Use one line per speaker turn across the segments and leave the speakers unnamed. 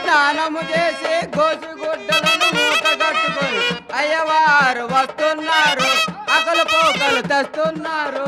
స్నానము చేసి గోసుగుడ్డలను మూట కట్టుకొని అయ్యవారు వస్తున్నారు, అకలు పోకలు తెస్తున్నారు.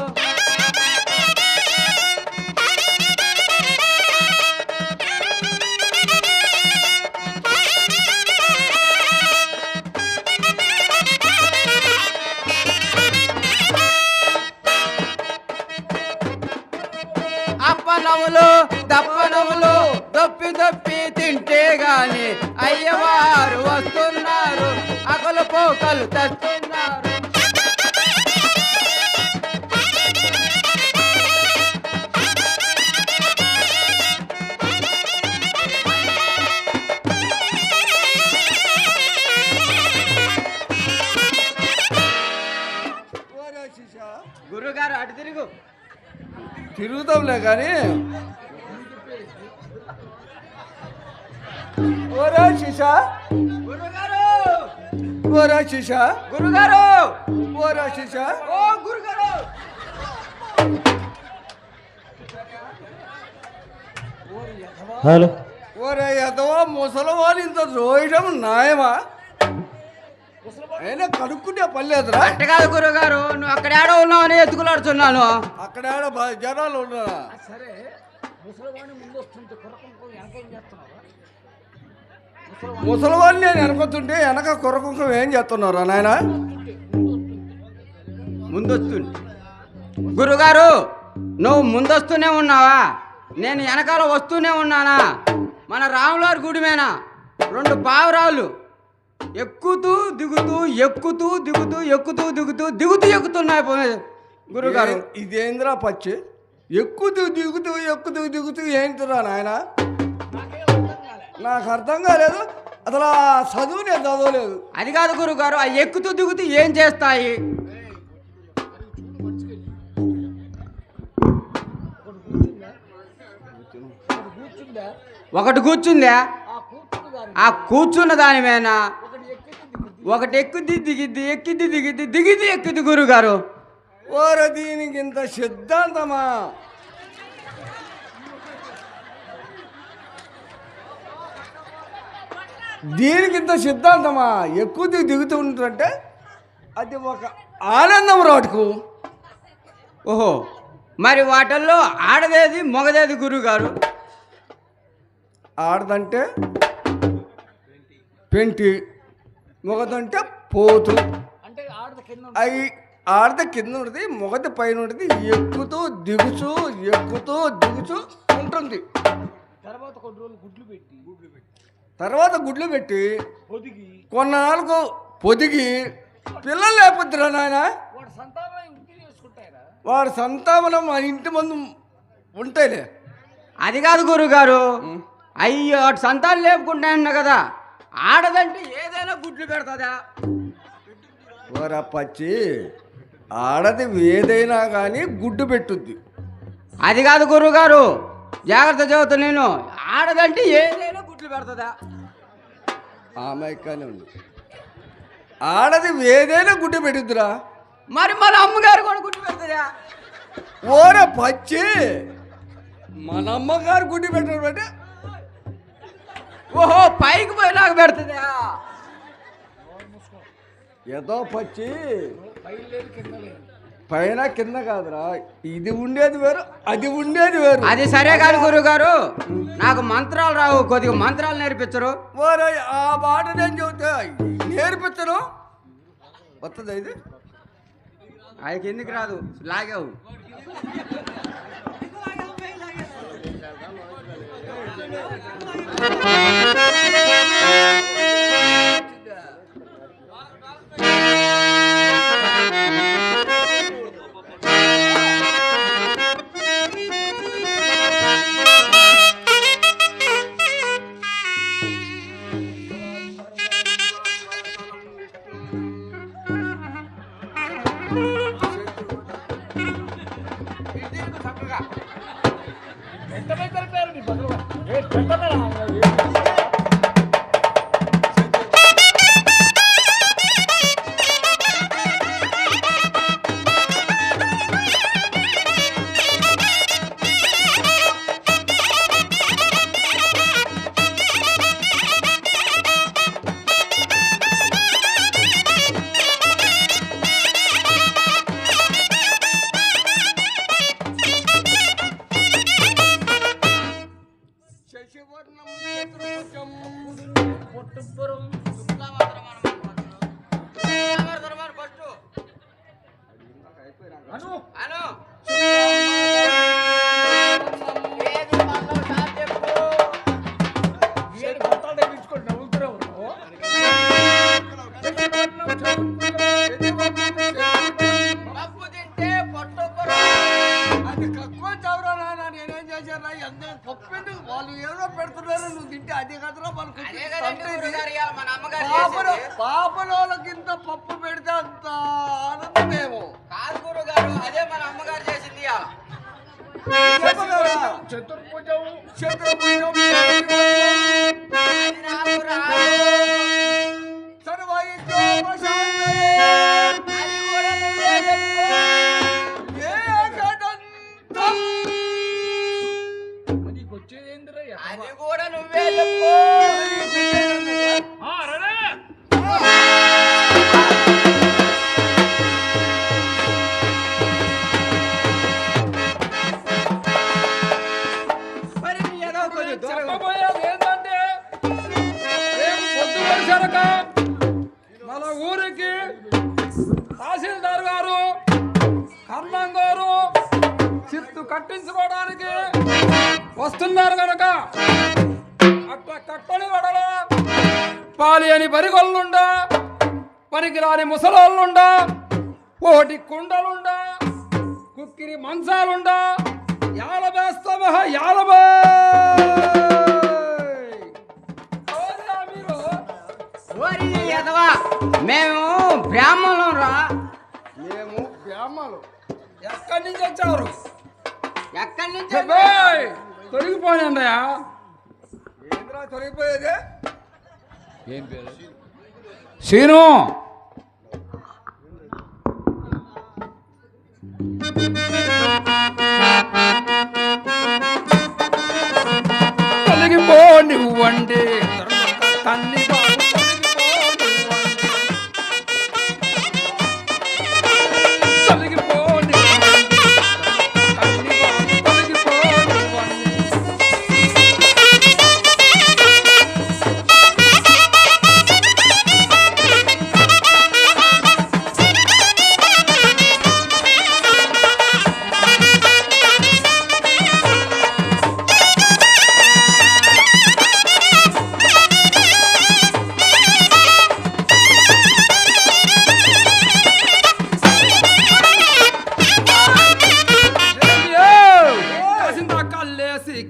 అప్పనములు దప్పనములు దొప్పి దొప్పి తింటే గాని అయ్యవారు వస్తున్నారు, అకలు పోకలు తెస్తున్నారు. గురుగారు అటు తిరుగు.
తిరుగుతాంలే కానీ ఓరా శిషా,
గురుగారు
ఓరా శిషా,
గురుగారు
ఓరా శిషా,
ఓ గురుగారు.
హలో,
ఓరే ఎదవా ముసలవాళ్ళు ఇంత రోయడం న్యాయమా? అయినా కడుక్కుంటే పర్లేదురా.
అంటే కాదు గురుగారు, నువ్వు అక్కడ ఏడో ఉన్నావు అని ఎత్తుకులాడుతున్నాను.
అక్కడ జనాలు ఉన్నారా? ముసలివాళ్ళు నేను వెనకొస్తుంటే వెనక కొరకుంకం ఏం చేస్తున్నారా నాయన?
ముందొస్తుంది గురుగారు. నువ్వు ముందొస్తూనే ఉన్నావా, నేను వెనకాల వస్తూనే ఉన్నానా? మన రాములారి గుడిమేనా రెండు పావురాళ్ళు ఎక్కుతూ దిగుతూ ఎక్కుతూ దిగుతూ ఎక్కుతూ దిగుతూ దిగుతూ ఎక్కుతున్నాయి గురుగారు.
ఇదేంద్రా పచ్చి? ఎక్కుతూ దిగుతూ ఎక్కుతూ దిగుతూ ఏంటిరా నాయన? నాకు అర్థం కాలేదు అసలు. ఆ చదువు నేను చదవలేదు.
అది కాదు గురుగారు, ఆ ఎక్కుతూ దిగుతూ ఏం చేస్తాయి? ఒకటి కూర్చుందా? ఆ కూర్చున్న దాని మీద ఒకటి ఎక్కుద్ది దిగిద్ది, ఎక్కిద్ది దిగిద్ది, దిగిద్ది ఎక్కిద్ది గురుగారు.
ఓర దీనికి ఇంత సిద్ధాంతమా? దీనికి ఇంత సిద్ధాంతమా? ఎక్కువ దిగుతూ ఉంటుంటే అది ఒక ఆనందం రాటుకు.
ఓహో, మరి వాటిల్లో ఆడదేది మొగదేది గురుగారు?
ఆడదంటే పెంటి, మొగదంటే పోతు. అవి ఆడద కింద ఉంటుంది, మొగది పైన ఉంటుంది. ఎక్కుతూ దిగుచు ఎక్కుతూ దిగుచు ఉంటుంది. తర్వాత గుడ్లు పెట్టి కొన్నాళ్ళకు పొదిగి పిల్లలు లేకపోతురా నాయన. వాడి సంతానం మన ఇంటి ముందు ఉంటాయిలే.
అది కాదు గురుగారు, అయ్యో అటు సంతానం లేపుకుంటాయన్న కదా. ఆడదంటే ఏదైనా గుడ్లు పెడతాదా?
పచ్చి ఆడది ఏదైనా కానీ గుడ్డు పెట్టుద్ది.
అది కాదు గురుగారు, జాగ్రత్త చదువుతా నేను. ఆడదంటే ఏదైనా గుడ్లు పెడతాదా?
ఆమెకానే ఉంది. ఆడది ఏదైనా గుడ్డు పెట్టుద్దిరా.
మరి మన అమ్మగారు కూడా గుడ్డు పెడతాదా?
ఓర పచ్చి మన అమ్మగారు గుడ్డి పెట్టడం అంటే
ఓహో పైకి పోయిలాగ పెడుతుందా?
ఏదో పచ్చి పైన కింద కాదురా, ఇది ఉండేది వేరు అది ఉండేది వేరు.
అది సరే కాదు గురుగారు, నాకు మంత్రాలు రావు, కొద్దిగా మంత్రాలు నేర్పించరు.
ఓరే ఆ మాట నేను చెబుతా నేర్పించను. వస్తుందా ఇది?
ఆయనకి ఎందుకు రాదు, లాగావు.
వాళ్ళు ఏదో పెడుతున్నారు, నువ్వు తింటే అదే కదరా పాపలోకింత పప్పు పెడితే అంత ఆనందమేమో
కాదు గురుగారు, అదే మన అమ్మగారు చేసింది.
చతుర్భుజం
అది కూడా నువ్వే చెప్పు.
చెప్పబోయేది ఏంటంటే రేపు పొద్దు వరుసనక మన ఊరికి తహసీల్దార్ గారు కర్ణం గారు చిత్తు కట్టించుకోవడానికి వస్తున్నారు కనుక అట్లా కట్టని వడల పాలి అని బరిగొల్లుండా పనికిరాని ముసలోళ్ళుండా కోటి కుండలుండా కుక్కిరి మంచాలుండా యాలబేస్తావా యాలబే మీరు
ఓరి ఎదవా, మేము బ్రాహ్మణులం రా.
మేము బ్రాహ్మణులు.
ఎక్కడి నుంచి వచ్చారు?
ఎక్కడి నుంచి?
తొలగిపోయినాయా?
ఏంద్రా తొలగిపోయేదే?
ఏం పేరు? శీను. తొలగిపో నువ్వండి తల్లి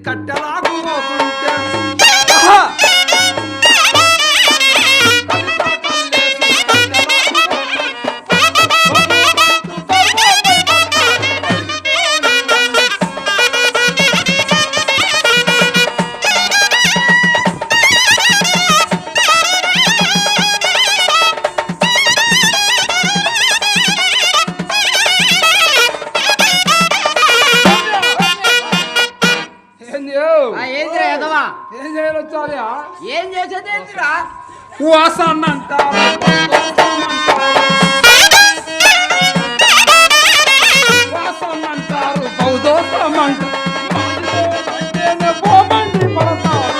కట్టెలాగు పోతుంటే
ఏందిరా ఎదవా?
ఏం చేయాలి వచ్చాలి
ఏం చేసేది ఏందిరా?
వాసన అంటారు వాసన అంటారు బౌద్ధోత్సవం అంటారు పోమండి పడతారు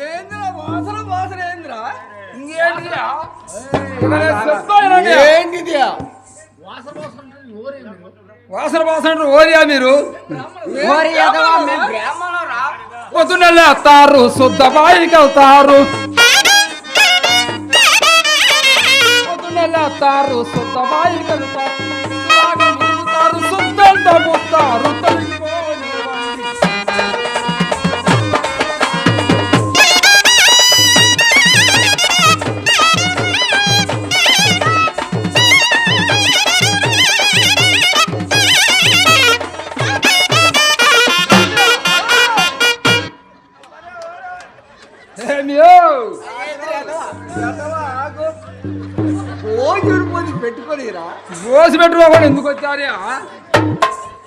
ఏందిరా వాసన వాసన ఏందిరా?
ఇంకేంటిరా
ఏంటిది?
వాసన వాసన ఓరియా మీరు
ఓరి ఎదవా, మేము బ్రాహ్మణురా.
పొద్దున్న లేస్తారు శుద్ధ బాయికి వెళ్తారు పొద్దున్న లేస్తారు శుద్ధ బాయికి వెళ్తారు శుద్ధంత పోతారు
పోయి పెట్టుకోనిరా.
రోజు పెట్టుకోకుండా ఎందుకు వచ్చారు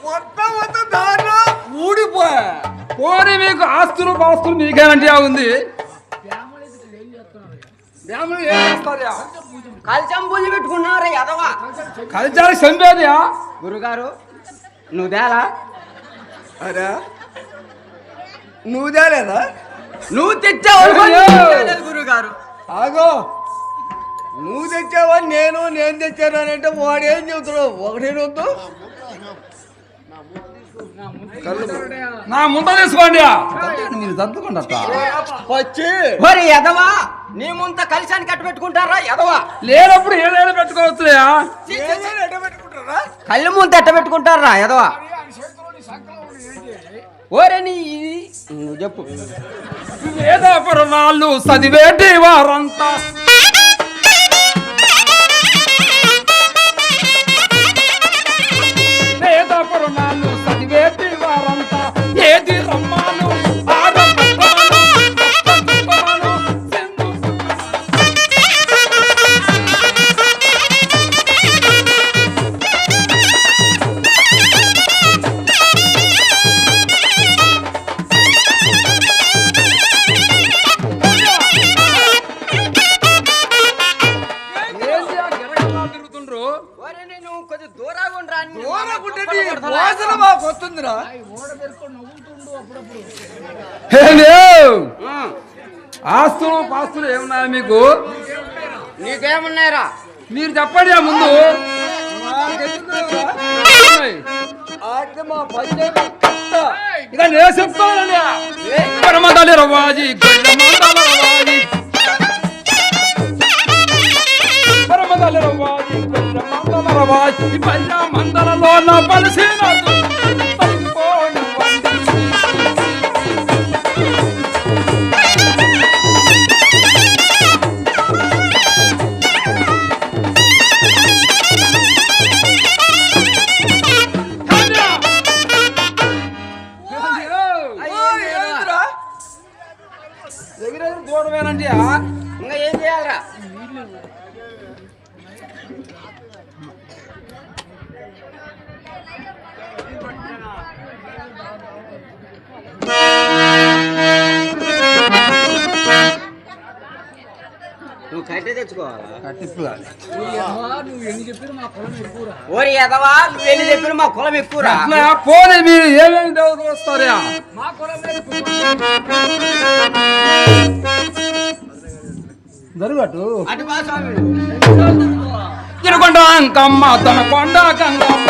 మొత్తం మొత్తం దాంట్లో ఊడిపోయా.
పోనీ మీకు ఆస్తులు పాస్తులు మీకేమంటే ఉంది బ్రాహ్మణులు ఏం చేస్తారా
కలశం పూజ పెట్టుకున్నారా ఎదవా?
కలిచారు చంపేదియా
గురుగారు నువ్వు తేలా?
అరే నువ్వు తేలేదా?
నువ్వు తెచ్చావు గురుగారు.
ఆగో, నువ్వు తెచ్చావని నేను తెచ్చాను అని అంటే వాడు ఏం చెబుతున్నావు? ఒకటే వద్దు
నా ముంత తీసుకోండి మీరు దద్దుకోండి
వచ్చి
మరి ఎదవా, నీ ముంత కలిశాన్ని కట్టు పెట్టుకుంటారా ఎదవా?
లేనప్పుడు ఏదైనా పెట్టుకోవచ్చుయా
పెట్టుకుంటారా?
కళ్ళు ముంత ఎట్ట పెట్టుకుంటారా ఎదవా? ఓరే నీ నువ్వు చెప్పు.
వేదపురం వాళ్ళు చదివేటి వారంతా వేదపురం వాళ్ళు చదివేటి వారంతా ఏది రమ్మాను
వస్తుందిరా.
ఆస్తులు పాస్తులు ఏమున్నాయా మీకు?
నీకేమున్నాయరా?
మీరు చెప్పండి ఆ ముందు
మా పంచాయతీ కట్ట.
ఇక నేను చెప్తానండి పరమదలి రవాజీ గొర్రెమందల రవాజీ పరమదలి రవాజీ గొర్రెమందల రవాజీ పల్ల మందలలో నా పలిసిన దూడమేనండి.
ఇంకా ఏం చేయాలరా? నువ్వు కట్టే తెచ్చుకోవాలా? ఓరి ఎదవా, నువ్వేం చెప్పిన మా కులం ఎక్కువరా.
పోనీ మీరు ఏమేమి దేవతలు వస్తారా? జరుగటు
అటు బా స్వామి.
తిరుకొండ అంకమ్మ తన కొండ కంగమ్మ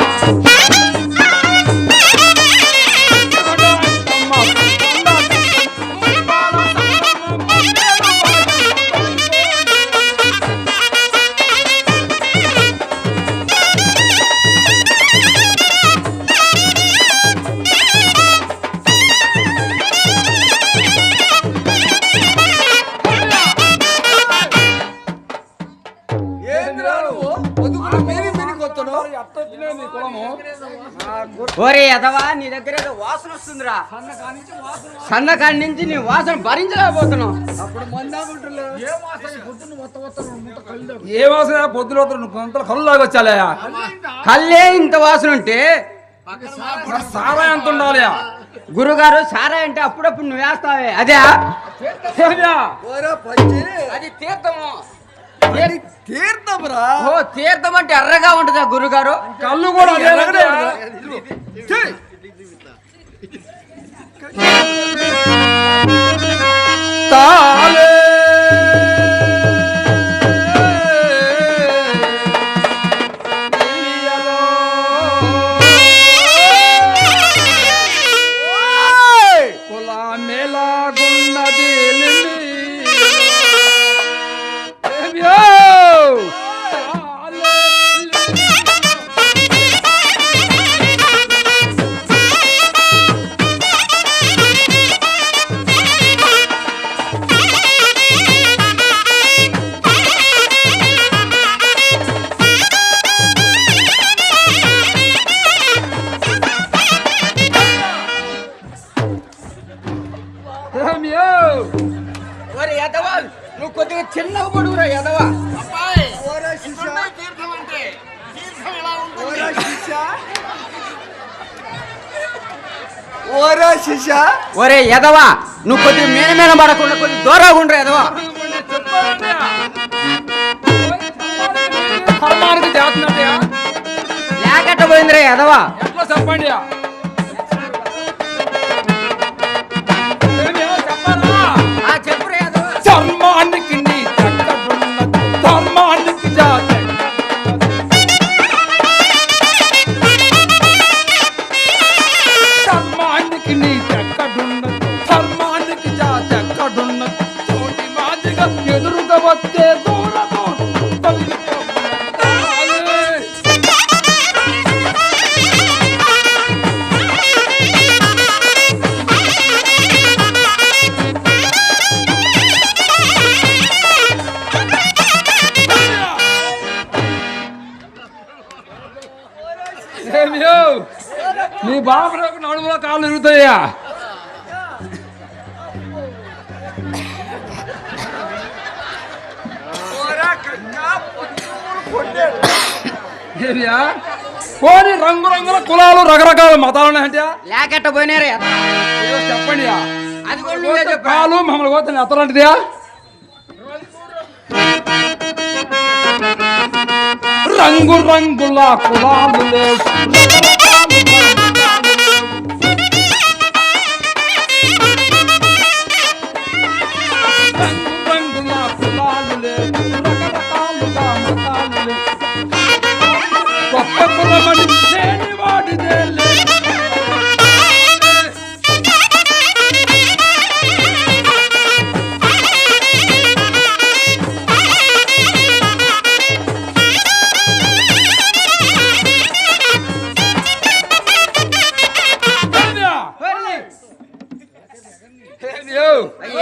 ఏంద్రా నువ్వు? పొద్దుకున్న మీరి మీరికి వస్తున్నావు.
అట్టొచ్చినే మీ కులము
ఒరే ఎదవా, నీ దగ్గర ఏదో వాసన వస్తుందిరా. సన్నకాడి నుంచి నీ వాసన భరించలేకపోతున్నావు.
అప్పుడు మందాకుంటున్నా
ఏ వాసన పొద్దున కొంత కళ్ళు లాగొచ్చాలే.
కళ్ళే ఇంత వాసన ఉంటే
సారా ఎంత ఉండాలి?
గురుగారు సారా అంటే అప్పుడప్పుడు నువ్వు వేస్తావే, అదే అది తీర్థము.
తీర్థంరా.
ఓ తీర్థం అంటే ఎర్రగా ఉంటుందా గురుగారు?
కళ్ళు కూడా అదే. తాలే కులా మేలాగున్నది
ఒరే ఎదవా, నువ్వు కొద్దిగా చిన్నగా పడుగురా ఎదవా. ఒరే ఎదవా, నువ్వు కొద్దిగా మేన పడకుండా కొద్దిగా దూరంగా ఉండరా ఎదవా. లేకట్ట పోయిందిరా ఎదవా.
ఎట్లా చెప్పండి?
చెప్పురా ఎదవా.
ధర్మానికి నీ చక్కడున్నది, ధర్మానికి జాతి. ధర్మానికి నీ చక్కడున్నది, ధర్మానికి జాతి ఎక్కడున్నది. చోటి మాదిగా ఎదురుగా వస్తే దూర నీ బాబులకు నడుములో కాళ్ళు తిరుగుతాయా? పోనీ రంగురంగుల కులాలు రకరకాల మతాలు ఉన్నాయంటే
లేకట్ట పోయినారా
చెప్పండి.
అది కూడా నువ్వే చెప్పు.
కాలు మమ్మల్ని పోతే ఎత్తలాంటిదా? రంగు రంగుల కులాలు లేవు, రంగు రంగుల కులాలు లేవు, రకరకాలుగా మతాలు లేవు. గొప్ప కులమని లేని వాడిదే లేదు.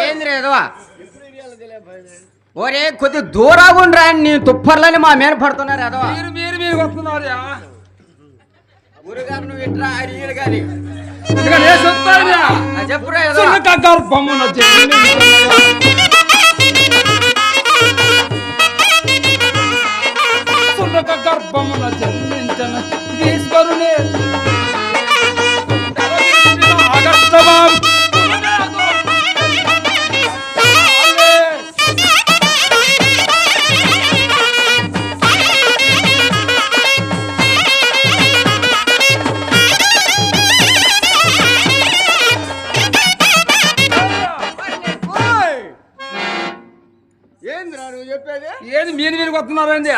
ఏంద్రా ఎదవా? ఒరే కొద్ది దూరంగా ఉండరా, నేను తుప్పర్లని మా మీద పడుతున్నారు ఎదవా.
మీరు వస్తున్నారు.
గురుగారు నువ్వు ఇట్లా అడిగారు కానీ చెప్పురా ఎదవా.
గర్భమున గర్భమున జన్మించిన ఈశ్వరునే ఆగస్తవాం. ఏది మీరు వస్తున్నారండి?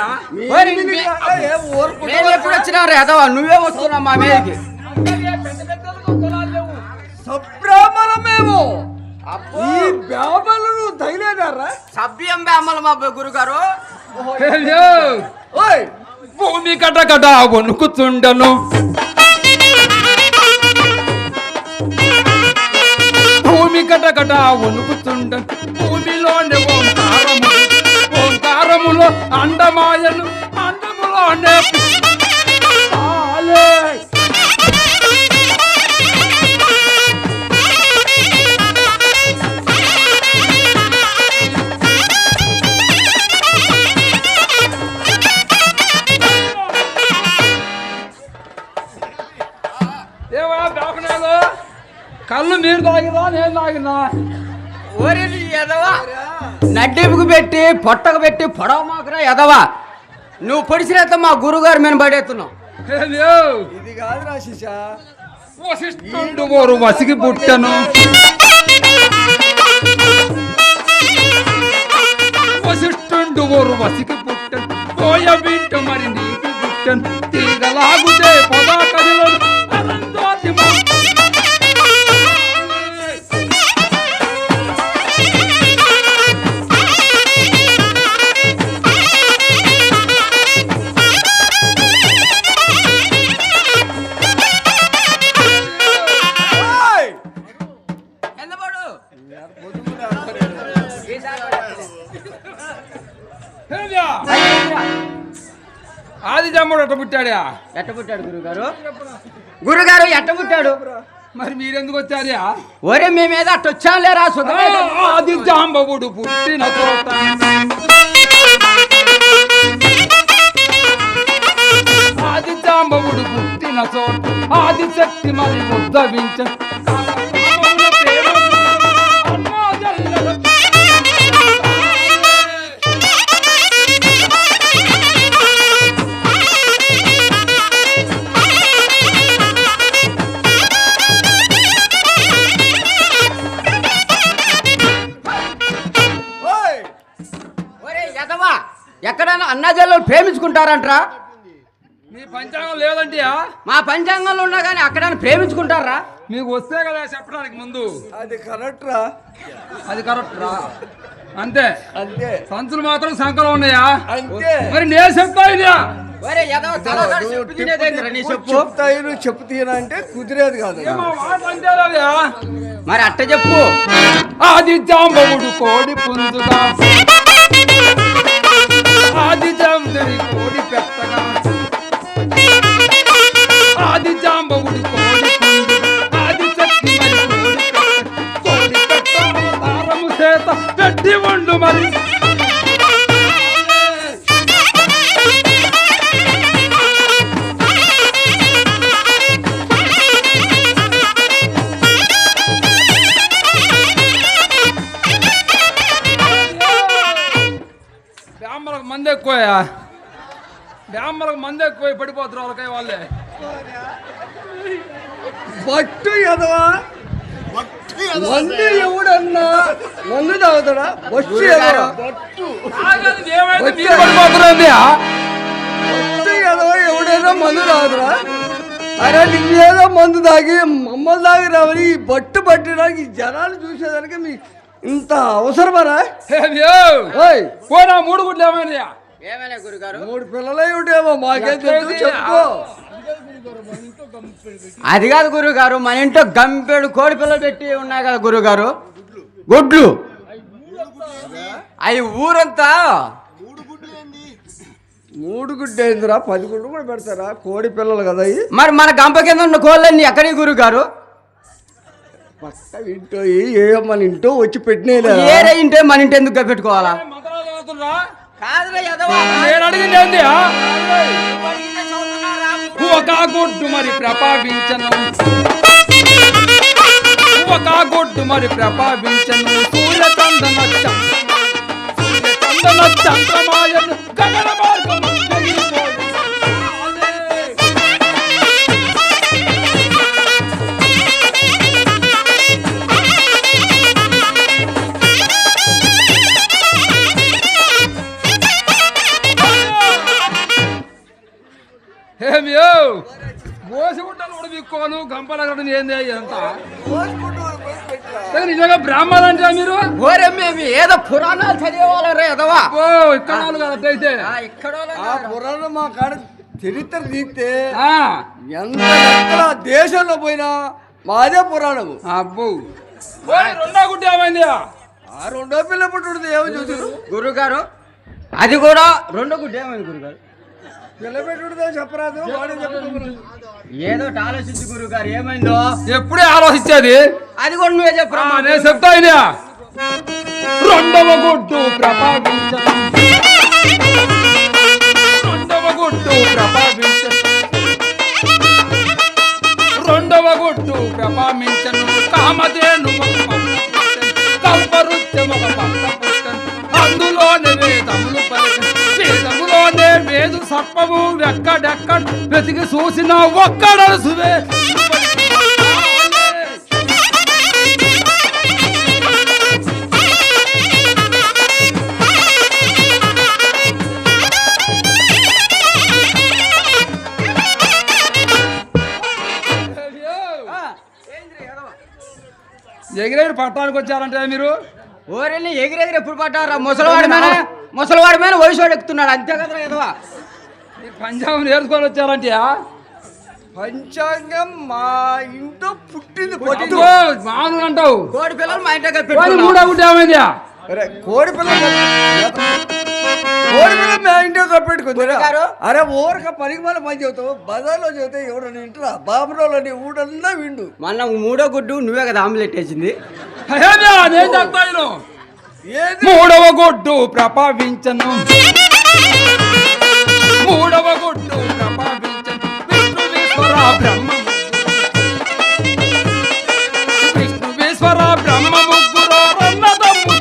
మేము ఎప్పుడు వచ్చినారు ఎదవా? నువ్వే వస్తున్నావు మా మీదకి.
సబ్రాహ్మణమేమో ఈ బ్యామలను తగిలేదారా?
సభ్యం బ్యామల మా గురుగారు.
భూమి కటకట వణుకుతుండను, భూమి కటకట వణుకుతుండను. భూమిలోనే ఓంకారములో అండమాయను, అండములోనే ఏవా దాపనాలు కళ్ళు మీరు తాగినా నేను తాగినా
ఓరి నీ ఎదవా నడ్డెముకు పెట్టి పొట్టకు పెట్టి పొడవ మాకురా ఎదవా నువ్వు పొడిచినంత మా గురుగారు మేము పడేస్తున్నావు.
ఇది కాదురా శిషా,
వశిష్ఠుడు ఓరు వసికి పుట్టను వశిష్ఠుడు ఓరు వసికి పుట్టను పోయ బింటు మరి నీకు పుట్టను తీగలాగుతే పొదా కదిలో అనంతోతిమా ఆది జమ్ముడు అట్ట పుట్టాడా?
ఎట్ట పుట్టాడు గురుగారు? గురుగారు ఎట్ట పుట్టాడు?
మరి మీరెందుకు వచ్చారా?
ఒరే మేమేదో అట్ట వచ్చాం లేరా
ఆది జాంబవుడు పుట్టిన చోట ఆది జాంబవుడు పుట్టిన చోట ఆది శక్తి మరి ఉద్భవించ
ఎక్కడైనా అన్నజల్లు ప్రేమించుకుంటారంటరా?
మీ పంచాంగం లేదంటే
మా పంచాంగంలో ఉన్నా కానీ అక్కడైనా ప్రేమించుకుంటారా?
మీకు వస్తే కదా చెప్పడానికి ముందు.
అది కరెక్ట్ రా,
అది కరెక్ట్ రా, అంతే
అంతే.
సంచులు మాత్రం సంకలం ఉన్నాయా?
అంతే.
మరి నేను చెప్తా ఇదా
చెప్పు తీయనా అంటే కుదిరేది కాదు.
మరి అట్ట చెప్పు.
ఆది జాంబవుడు కోడి పుంజుగా ఆది జాంబరి కోడి పెట్టగా ఆది జాంబవుడు కోడి పుంజుగా ఆది శక్తి మరి కోడి పెట్ట తారము చేత పెట్టి ఉండు మరి మంది ఎక్కువయా బ్రాహ్మణులకు మంది ఎక్కువ పడిపోతారు వాళ్ళకాయ వాళ్ళే.
బట్టు ఎదవా మంది ఎవడన్నా మందు తాగుతాడా? బస్సు ఎదవా ఎవడైనా మందు తాగుతాడా? అరే నువ్వేదో మందు తాగి మమ్మల్ని తాగి రావని ఈ బట్టు పట్టడానికి ఈ జనాలు చూసేదానికి మీ ఇంత అవసరమరా?
పోనా 3 గుడ్లు ఏమైనా?
ఏమైనా గురుగారు?
3 పిల్లలై ఉండేమో మాకేం తెలుసు, చెప్పుకో.
అది కాదు గురుగారు, మన ఇంట్లో గంపెడు కోడి పిల్లలు పెట్టి ఉన్నాయి కదా గురుగారు, గుడ్లు అవి ఊరంతా
3 గుడ్డు అయిందిరా, 10 గుడ్లు కూడా పెడతారా? కోడి పిల్లలు కదా అవి.
మరి మన గంప కింద ఉన్న కోళ్ళన్నీ ఎక్కడి గురుగారు?
పక్క ఇంటో ఏ మన ఇంటో వచ్చి పెట్టిన
ఏరే ఇంటే మన ఇంటి ఎందుకు పెట్టుకోవాలా?
నేను అడిగింది ఒక గుడ్డు మరి ప్రపావించను ఒక గుడ్డు మరి ప్రపావించను సూర్యచందన చంద్రమాయను గగన మార్గం మోసగుడ్డలు కూడా విక్కోను గంపలగడం ఏంది అంతా నిజంగా బ్రాహ్మణులు అంటే మీరు?
ఓరే మేము ఏదో పురాణాలు చదివేవాళ్ళ ఎదవా.
ఇక్కడ అయితే
పురాణం మా కాడ చరిత్ర తీస్తే ఎంత దేశంలో పోయినా మాదే పురాణము.
అబ్బో రెండో గుడ్డ ఏమైంది?
ఆ రెండో పిల్ల పుట్టుడు ఏమో చూసారు
గురుగారు, అది కూడా రెండో గుడ్డ ఏమైంది గురుగారు?
పిల్ల పెట్టుడుదో చెప్పరాదు,
ఏదో ఆలోచించు గురుగారు, ఏమైందో
ఎప్పుడే ఆలోచించేది.
అది కూడా నువ్వే చెప్పరా.
నేను చెప్తా రెండవ గుడ్డు ప్రపావించను రెండవ గుడ్డు ప్రపావించను రెండవ ప్రపామించను కామధేను కల్పరుత్యమొక భక్త పుట్టను అందులోనే వేదములు పలికెను వేదములోనే వేదు సర్పము ఎక్కడెక్కడ వెతికి చూసిన ఒక్కడసువే ఎగిరేడు పట్టడానికి వచ్చారంటే మీరు
ఓరెళ్ళి ఎగిరెగిరి ఎప్పుడు పట్టారా ముసలివాడి మీద వయసు ఎక్కుతున్నాడు అంతే కదరా ఎదవా
పంజాబ్ నేర్చుకొని వచ్చారంటే
పంచాంగం మా ఇంట్లో పుట్టింది పొట్టు.
మాను అంటావు
కోడి పిల్లలు మా ఇంటి
మూడో గుడ్డ ఏమైందా
అరే కోడి పిల్ల మా ఇంట్లో పెట్టుకుంది. అరే ఊరక పనికి మన పని చెబుతావు బజార్లో చెబితే ఎవడని ఇంటరా బాబురాలని ఊడన్నా విండు.
మొన్న మూడో గుడ్డు నువ్వే కదా ఆమ్లెట్ వేసింది.
నేను చెప్తాను మూడవ గుడ్డు ప్రపావించను మూడవ గుడ్డు ప్రపావించను విష్ణువేశ్వర బ్రహ్మ విష్ణువేశ్వర బ్రహ్మ ముగ్గురు అన్నదమ్ము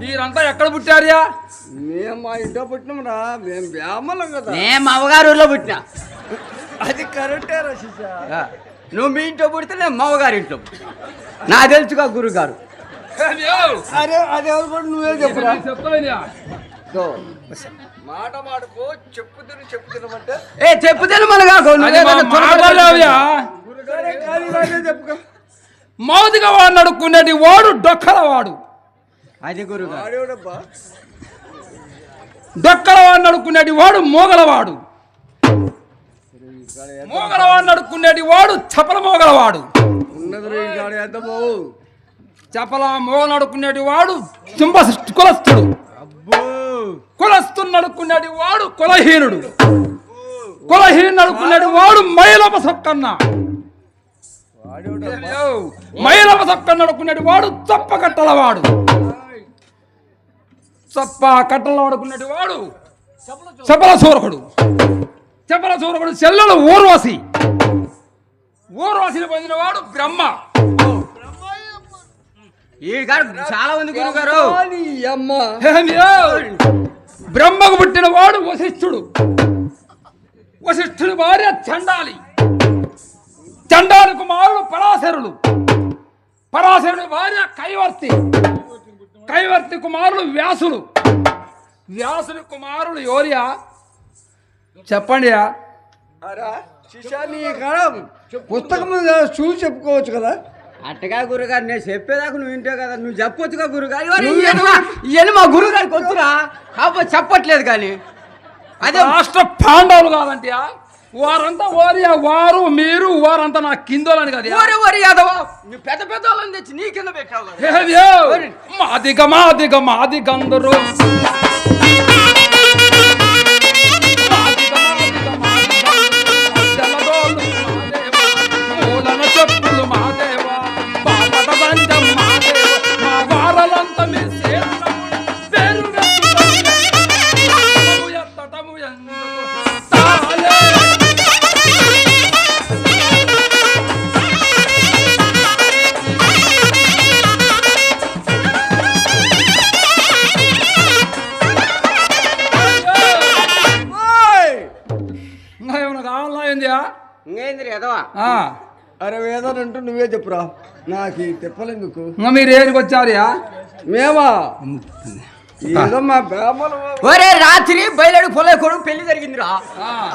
మీరంతా ఎక్కడ పుట్టారియా?
మేము మా ఇంట్లో పుట్టినాం రా, మేము బ్యామలం కదా.
నేను మా అవ్వగారు ఊర్లో పుట్టినా.
అది కరెక్టే రా శిష్య.
నువ్వు మీ ఇంట్లో పుడితే నేను మా అవ్వగారి ఇంట్లో. నా తెలుసుగా గురుగారు.
అరే అదే కూడా నువ్వే చెప్పురా.
చెప్తా
మాట మాటకు చెప్పుతున్నమంటే
చెప్పుతాను మనగా
చెప్పుకో.
మౌదిగా వాడు నడుక్కునేటి వాడు డొక్కలవాడు.
అది గురుగారు.
డొక్కలవాడు నడుక్కునేటి వాడు మోగలవాడు. మోగలవాడు నడుక్కునేటి వాడు చపల మోగలవాడు. చపల మోగ నడుక్కునేటి వాడు కులస్తుడు. కులస్తుడు నడుక్కునేటి వాడు కులహీనుడు. కులహీను నడుక్కునేటి వాడు మైలప సొక్కన్న. మైలప సొక్క నడుక్కునేటి వాడు చప్ప కట్టలవాడు. చప్ప కట్టలు నడుకునేటి వాడు చపల సూరకుడు. చపల సూరకుడు చెల్లెలు ఊర్వశి. ఊర్వశిని పొందిన వాడు బ్రహ్మ.
చాలా మంది గురుగారు.
బ్రహ్మకు పుట్టిన వాడు వశిష్ఠుడు. వశిష్ఠుని భార్య చండాలి. చండాలి కుమారుడు పరాశరుడు. పరాశరుడి భార్య కైవర్తి. కైవర్తి కుమారుడు వ్యాసుడు. వ్యాసుని కుమారుడు యోర్యా. చెప్పండి.
పుస్తకం చూసి చెప్పుకోవచ్చు కదా.
అట్టగా గురుగారు నేను చెప్పేదాకా నువ్వు వింటే కదా. నువ్వు చెప్పొచ్చుగా గురుగారు. ఇవన్నీ మా గురుగారికి వద్దురా. కాకపోతే చెప్పట్లేదు కానీ
అదే రాష్ట్ర పాండవులు కాదంటే వారంతా ఓరియా. వారు మీరు వారంతా నా కిందోలని కదా.
నువ్వు పెద్ద పెద్ద వాళ్ళని తెచ్చి నీ కింద పెట్టావు.
మాదిగ మాదిగ మాదిగందరు మూలన చెప్పులు మాదేవా బాపట దండం మాదేవ మా వారలంతా మీ పేరు ఎత్తటము ఎందుకు తాలే. ఏమన్నా కావాలా ఏందియా?
ఇంకేంద్రి ఎదవా.
అరే వేదానంటూ నువ్వే చెప్పురా. నాకు ఈ తిప్పలెందుకు.
మీరు ఏనికి వచ్చారియా?
మేమా ఏదో మా బ్రాహ్మణ
ఒరే రాత్రి బయలుడి పొలకుడు పెళ్లి జరిగిందిరా.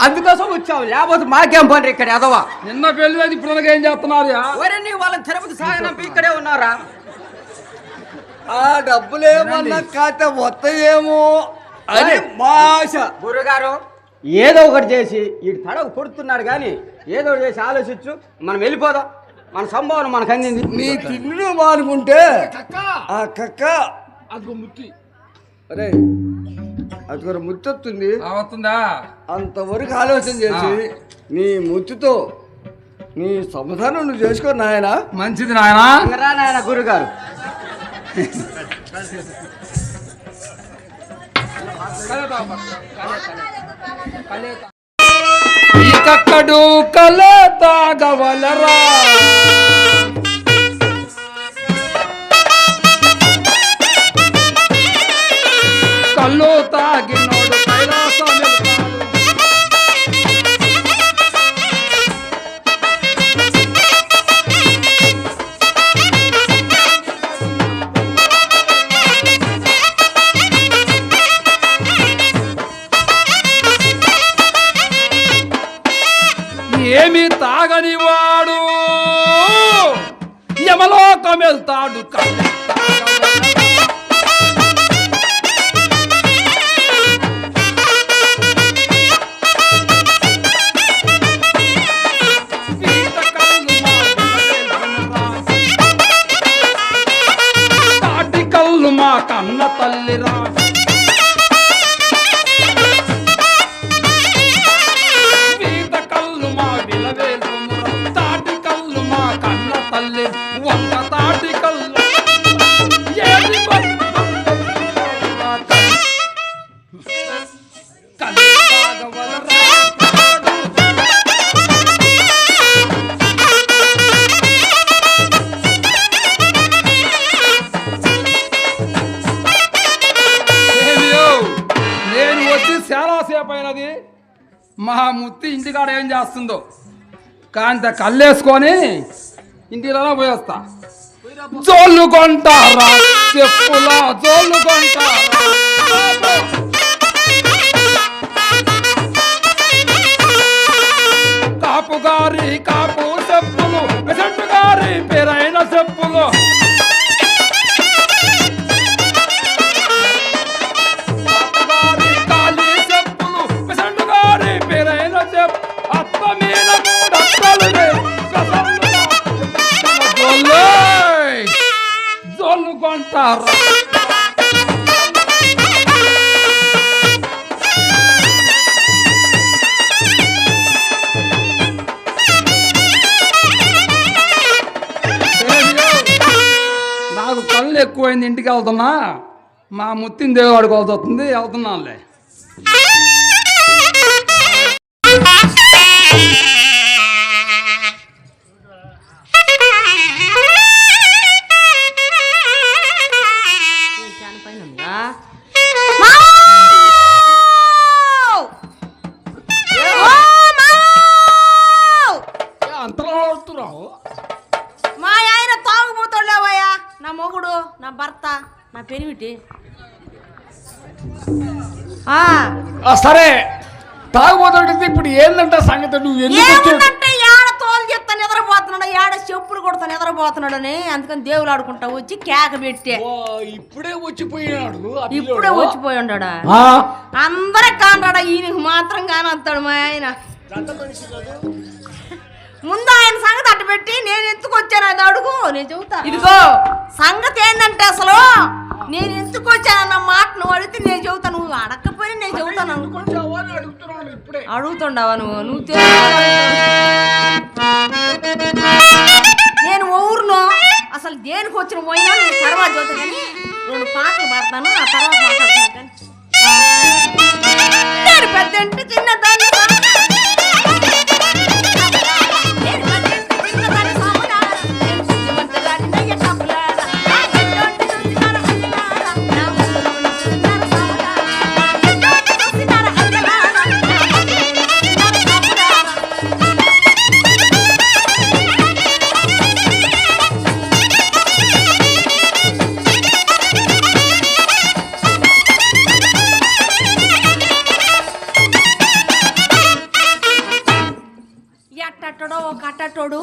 అందుకోసం వచ్చావు. లేకపోతే మాకేం పని ఇక్కడ ఎదవా.
నిన్న పెళ్లి అయితే ఇప్పుడు ఏం చేస్తున్నారా?
ఒరే నీ వాళ్ళని తిరుపతి సాగనంపి ఇక్కడే ఉన్నారా?
ఆ డబ్బులేమన్నా కాతే వస్తాయేమో అని మా ఆశ.
గురుగారు ఏదో ఒకటి చేసి ఈ తడవ కొడుతున్నాడు కానీ ఏదో ఒకటి చేసి ఆలోచించు. మనం వెళ్ళిపోదాం. మన సంభావన మనకు అందింది.
నీ తిండి మానుకుంటే ఆ కక్క
అది ముట్టి
అరే అది కూడా ముత్తొత్తుంది
అవుతుందా?
అంతవరకు ఆలోచన చేసి నీ ముత్తుతో నీ సమాధానం నువ్వు చేసుకో నాయన.
మంచిది నాయనా.
రా నాయన గురుగారు.
ఇకక్కడు కలే తాగవలరా, కళ్ళు తాగినోడు కైలాసం వెళ్తాడు. ఏమి తాగని వాడు యమలోకం వెళ్తాడు. తాటి కళ్ళు మా కన్న తల్లిరా, తాటి కళ్ళు మా కన్న తల్లి వంట తాటి కళ్ళు ఏది కళ్ళు తాగవలరా. నేను వచ్చి చాలాసేపు అయినది. మా ముత్తి ఇంటికాడ ఏం చేస్తుందో కాంత కళ్ళేసుకొని ఇంటిలో పోయేస్తా. జోళ్ళు కొంటారా చెప్పులా, జోళ్ళు కొంటారా, కాపు గారి కాపు చెప్పులు, పెసంటు గారి పేరైన చెప్పులు, కాపు గారి కాలి చెప్పులు, పెసంటు గారి పేరైన చెప్పు, అత్త మీద జోళ్ళు కొంటారా. నాకు కళ్ళు ఎక్కువైంది, ఇంటికి వెళ్తున్నా. మా ముత్తిని దేవుడికి వస్తుంది, వెళ్తున్నానులే.
మా ఆయన తాగుపోతాడులేవయ్యా, నా మొగుడు, నా భర్త, నా పెనిమిటి.
సరే తాగుపోతుంటే ఇప్పుడు ఏందంట సంగతి? నువ్వు
ఏమంటే ఏడ తోలు చెప్తా నిద్రపోతున్నాడు, ఏడ చెప్పులు కొడతా నిద్రపోతున్నాడు అని, అందుకని దేవులు ఆడుకుంటా వచ్చి కేక పెట్టే.
ఇప్పుడే వచ్చిపోయాడు,
ఇప్పుడే వచ్చిపోయి ఉన్నాడా? అందరికి కాంటాడా, ఈయనకి మాత్రం కానంతాడు మా ఆయన. ముందు ఆయన సంగతి అట్టు పెట్టి నేను ఎందుకు వచ్చాను అది అడుగు, నేను చెబుతా. ఇదిగో సంగతి ఏంటంటే అసలు నేను ఎందుకు వచ్చానన్న మాట నువ్వు అడిగితే నేను చెబుతా. నువ్వు అడగకపోయినా నేను చెబుతాను అడుగుతుండవా నువ్వు నేను ఊరును అసలు దేనికి వచ్చిన పోయినా నేను తర్వాత చదువుతా కానీ 2 పాటలు పాడతాను, ఆ తర్వాత మాట్లాడుతున్నా. కానీ పెద్దంటే చిన్నదాన్ని కట్టటోడు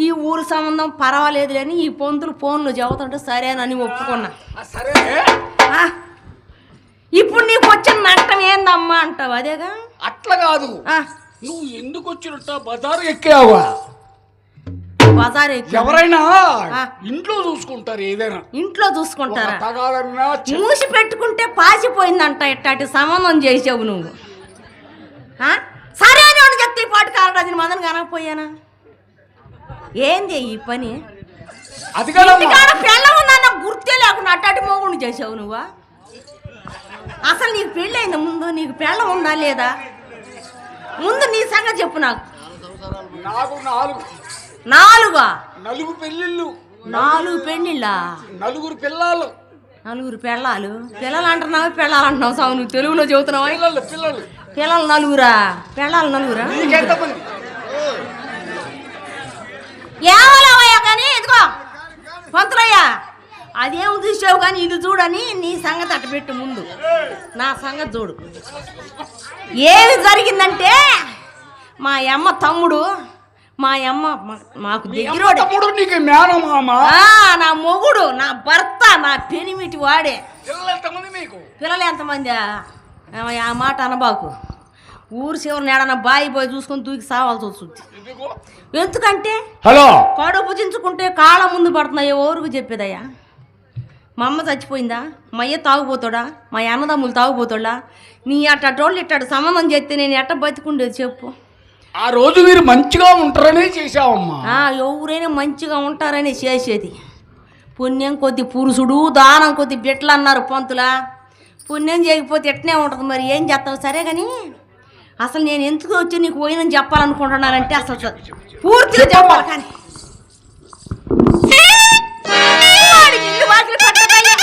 ఈ ఊరు సంబంధం పర్వాలేదు అని ఈ పొందులు ఫోన్లు చెబుతుంటే సరేనని ఒప్పుకున్నా. ఇప్పుడు నీకు వచ్చిన నష్టం ఏందమ్మా అంటావు? అదేగా.
అట్లా కాదు, నువ్వు ఎందుకు వచ్చినట్ట బజారు ఎక్కావా?
బజార్ ఎక్కి
ఎవరైనా
ఆ.
ఇంట్లో చూసుకుంటారు ఏదైనా
ఇంట్లో చూసుకుంటారా
తగాదన్నా
మూసి పెట్టుకుంటే పాసిపోయిందంట ఇట్టాటి సంబంధం చేసావు నువ్వు ఆ? సరే అని వాడు చెప్తే ఈ పాటు కాలరాజుని మదన కనకపోయానా ఏంది ఈ పని
అది కదమ్మా
ఇంటికాడ పెళ్ళ ఉందన్న గుర్తే లేకుండా అట్టాటి మోగుండు చేసావు నువ్వా అసలు నీకు పెళ్ళయిందా ముందు నీకు పెళ్ళ ఉందా లేదా ముందు నీ సంగతి చెప్పు నాకు
నాకు
నాలుగా
నలుగురు పెళ్ళిళ్ళు
4 పెళ్ళిళ్ళా
నలుగురు పిల్లలు
4 పెళ్ళాలు పిల్లలు అంటున్నావు పెళ్ళాలు అంటున్నావు సాగు నువ్వు తెలుగులో చెబుతున్నావా
పిల్లలు
పిల్లలు 4 పెళ్ళాలు 4
నీకెంతమంది
ఏమలేవయ్యా కానీ ఇదిగో పంతులయ్యా అదేం చూసావు కానీ ఇది చూడని నీ సంగతి అట్టబెట్టు ముందు నా సంగతి చూడు ఏమి జరిగిందంటే మా అమ్మ తమ్ముడు మా అమ్మ మాకు దగ్గరోడు
తమ్ముడు నీకు మేనమామ
నా మొగుడు నా భర్త నా పెనిమిటి వాడే
పిల్లలు ఎంతమంది మీకు
పిల్లలు ఎంతమంది ఆ మాట అనబాకు ఊరు చివరి నేడన బాయి పోయి చూసుకొని దూకి సావాల్సి వస్తుంది ఎందుకంటే
హలో
కడుపు చించుకుంటే కాళ్ళ ముందు పడుతున్నాయి ఎవరికి చెప్పేదయ్యా మా అమ్మ చచ్చిపోయిందా మా అయ్య తాగుపోతాడా మా అన్నదమ్ములు తాగుపోతాడా నీ అట్టోళ్ళు ఇట్టాడు సంబంధం చేస్తే నేను ఎట్ట బతికుండేది చెప్పు
ఆ రోజు మీరు మంచిగా ఉంటారనే చేసావమ్మా
ఎవరైనా మంచిగా ఉంటారని చేసేది పుణ్యం కొద్ది పురుషుడు దానం కొద్ది బిడ్డలు అన్నారు పంతులా పుణ్యం చేయకపోతే ఎట్నే ఉంటుంది మరి ఏం చేస్తావు సరే కానీ అసలు నేను ఎందుకు వచ్చి నీకు పోయినని చెప్పాలనుకుంటున్నానంటే అసలు పూర్తిగా చెప్పాలి కానీ వాడికి ఇల్లు వాకిలి పట్టదయ్యా.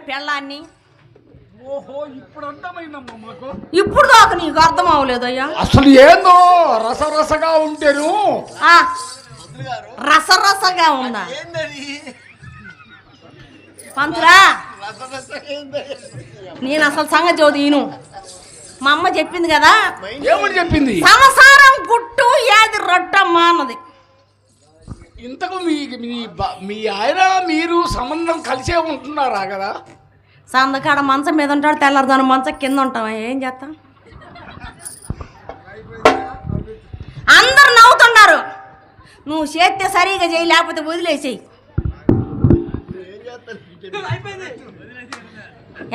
పెళ్ళాన్ని
ఓహో ఇప్పుడు అర్థమైందమ్మా మాకు
ఇప్పుడు దాకా నీకు అర్థం అవ్వలేదయ్యా
అసలు ఏందో రసరసగా ఉంటేను
రసరసగా ఉందా పంతురా నేను అసలు సంగతి చదువును మా అమ్మ చెప్పింది కదా
ఏమని చెప్పింది
సంసారం గుట్టు యాది రొట్టమ్మా అన్నది
ఇంతకు మీ ఆయన మీరు సంబంధం కలిసే ఉంటున్నారా కదా
సందకాడ మంచం మీద ఉంటాడు తెల్లారుదాని మంచం కింద ఉంటావా ఏం చేస్తాం అందరు నవ్వుతున్నారు నువ్వు చేస్తే సరిగా చేయి లేకపోతే వదిలేసేయి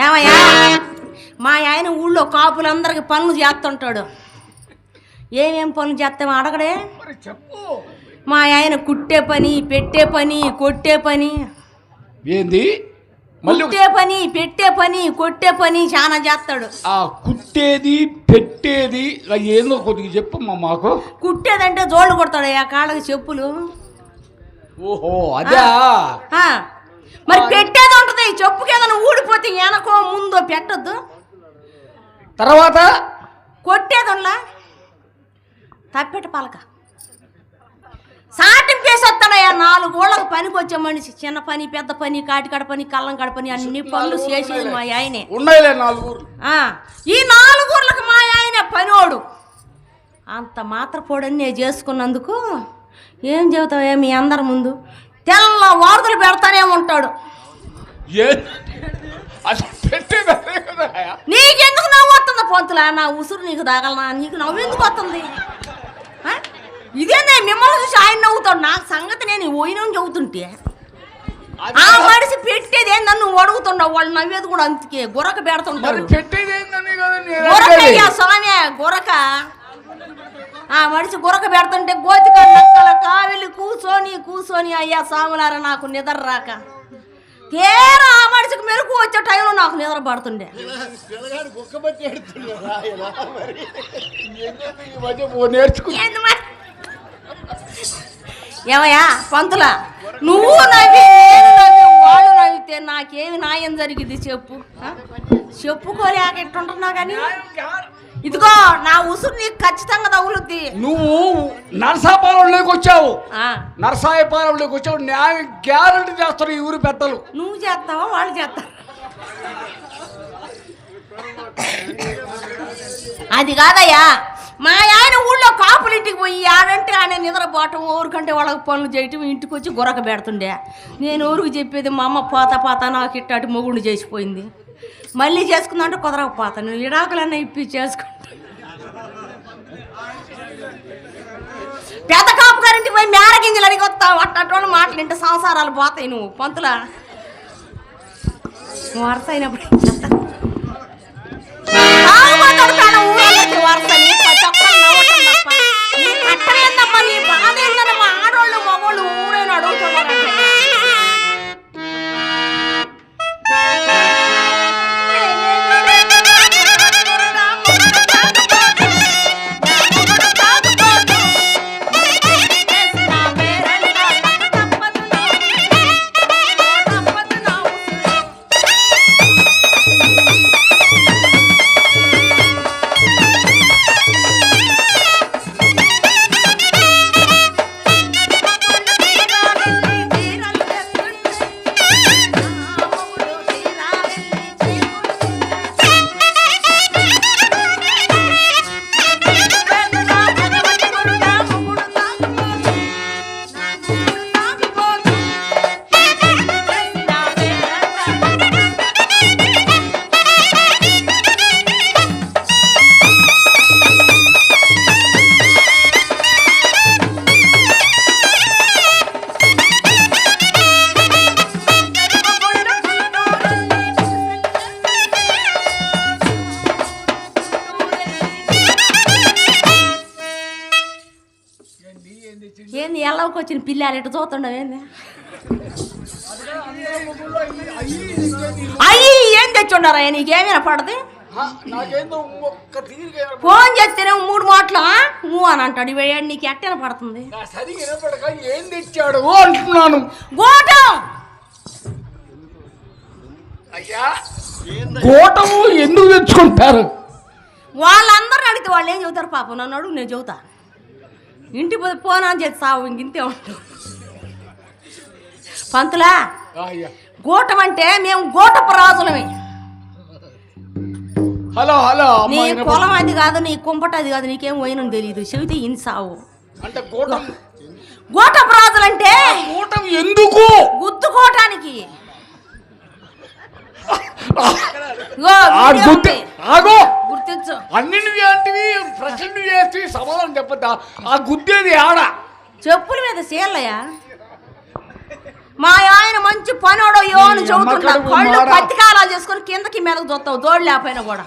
ఏమయ్యా మా ఆయన ఊళ్ళో కాపులందరికి పనులు చేస్తుంటాడు ఏమేం పనులు చేస్తామో అడగడే
చెప్పు
మా ఆయన కుట్టే పని పెట్టే పని కొట్టే పని
ఏంది
కుట్టే పని పెట్టే పని కొట్టే పని చాలా చేస్తాడు
ఆ కుట్టేది పెట్టేది ఏందో కొద్దిగా చెప్పమ్మా మాకు
కుట్టేదంటే జోళ్ళు కొడతాడు ఆ కాళ్ళకి చెప్పులు
ఓహో అదే
మరి పెట్టేది ఉంటుంది చెప్పుకి ఏదైనా ఊడిపోతే వెనకో ముందో పెట్టద్దు
తర్వాత
కొట్టేది ఉండలా తప్పెట పలక సాటింపేసి వస్తాడయ్యా 4 ఊళ్ళకు పనికి వచ్చే మనిషి చిన్న పని పెద్ద పని కాటికాడ పని కళ్ళంకాడ పని అన్ని పనులు చేసేది మా ఆయనే
ఉన్నాయిలే 4 ఊర్లు
ఈ 4 ఊర్లకు మా ఆయనే పనివాడు అంత మాత్రపోడని నేను చేసుకున్నందుకు ఏం చెబుతావే మీ అందరి ముందు తెల్ల వార్తలు పెడతానే ఉంటాడు నీకెందుకు నవ్వు వస్తుంది పొంతులా నా ఉసురు నీకు తాగలనా నీకు నవ్వు ఎందుకు వస్తుంది ఇదే నేను మిమ్మల్ని చూసి ఆయన నవ్వుతాడు నాకు సంగతి నేను పోయిన చెబుతుంటే ఆ మనిషి పెట్టేది ఏందని నువ్వు అడుగుతున్నావు వాళ్ళు నవ్వేది కూడా అందుకే గురక పెడుతుంటాడు గురకయ్యా స్వామి గురక ఆ మనిషి గురక పెడుతుంటే గోతిక నక్కల కావిలి కూర్చొని అయ్యా స్వాములారా నాకు నిద్ర రాక తీరా ఆ మనిషికి మెరుపు వచ్చే టైంలో నాకు నిద్ర పడుతుండే ఏమయ్యా పంతులా నువ్వు నవ్వి నేను నవ్వి వాళ్ళు నవ్వితే నాకేమి న్యాయం జరిగింది చెప్పు చెప్పుకోలేక ఎట్టుంటున్నా కానీ ఇదిగో నా ఉసురు నీకు ఖచ్చితంగా తగులుద్ది.
నువ్వు నరసాపాలెంలోకి వచ్చావు,
ఆ,
నరసాయపాలెంలోకి వచ్చావు. న్యాయం గ్యారంటీ చేస్తారు ఈ ఊరి పెద్దలు.
నువ్వు చేస్తావా వాళ్ళు చేస్తారు? అది కాదయ్యా, మా ఆయన ఊళ్ళో కాపులింటికి పోయి ఆడంటే ఆయన నిద్రపోవటం, ఊరికంటే వాళ్ళకి పనులు చేయటం, ఇంటికి వచ్చి గురక పెడుతుండే. నేను ఊరికి చెప్పేది మా అమ్మ పోతా నాకు ఇట్టాటి మొగుడిని చేసిపోయింది, మళ్ళీ చేసుకుందంటే కుదరకపోతాను, ఇడాకులన్నా ఇప్పి చేసుకుంటా. పెద్ద కాపు గారింటికి పోయి మేరగింజలు అడిగి వస్తావు, అట్టోళ్ళు మాటలింటే సంసారాలు పోతాయి. నువ్వు పంతులా వరుస అయినప్పుడు వరుసని చక్కలు నవ్వటం తప్ప నీ కట్టలేదమ్మా, నీ బాధ ఏందని మా ఆడోళ్ళు మగోళ్ళు ఊరైనా అడుగుతున్నారంటే. ఏంది ఎల్లకి వచ్చిన పిల్లలు ఇటు చూస్తుండవు ఏంది? అయ్యి ఏం తెచ్చుండారా? నీకేమైనా పడది? ఫోన్ చేస్తేనే 3 మాటలు ఊ అని అంటాడు. ఇవేడు నీకు ఎట్టైనా పడుతుంది?
ఏం తెచ్చాడు అంటున్నాను.
గోటం
గోటము ఎందుకు తెచ్చుకుంటారు?
వాళ్ళందరూ అడిగితే వాళ్ళు ఏం చెబుతారు? పాపం నన్ను అడుగు, నేను చెబుతా. ఇంటి పోతే పోనా అని చెప్పి సావు, ఇంతే ఉంటాం. పంతులా, గోటం అంటే మేము గోటపు రాజులమే.
హలో హలో,
నీ కులం అది కాదు, నీ కుంపట అది కాదు, నీకేం పోయినని తెలియదు. చెబితే ఇన్ సావు.
అంటే గోటం,
గోటపు రాజులంటే
గోటం ఎందుకు?
గుద్దుకోటానికి. గుర్తించు.
అన్ని నువ్వేంటివి ప్రశ్న నువ్వేసి సమాధానం చెప్పద్దా? ఆ గుద్దేది ఆడ
చెప్పుల మీద చీరలయ్యా. మా ఆయన మంచి పనోడో అని చెబుతున్నా. కళ్ళు పత్తికాలాలు చేసుకుని కిందకి మీదకు చూస్తావు, జోడు లేకపోయినా కూడా.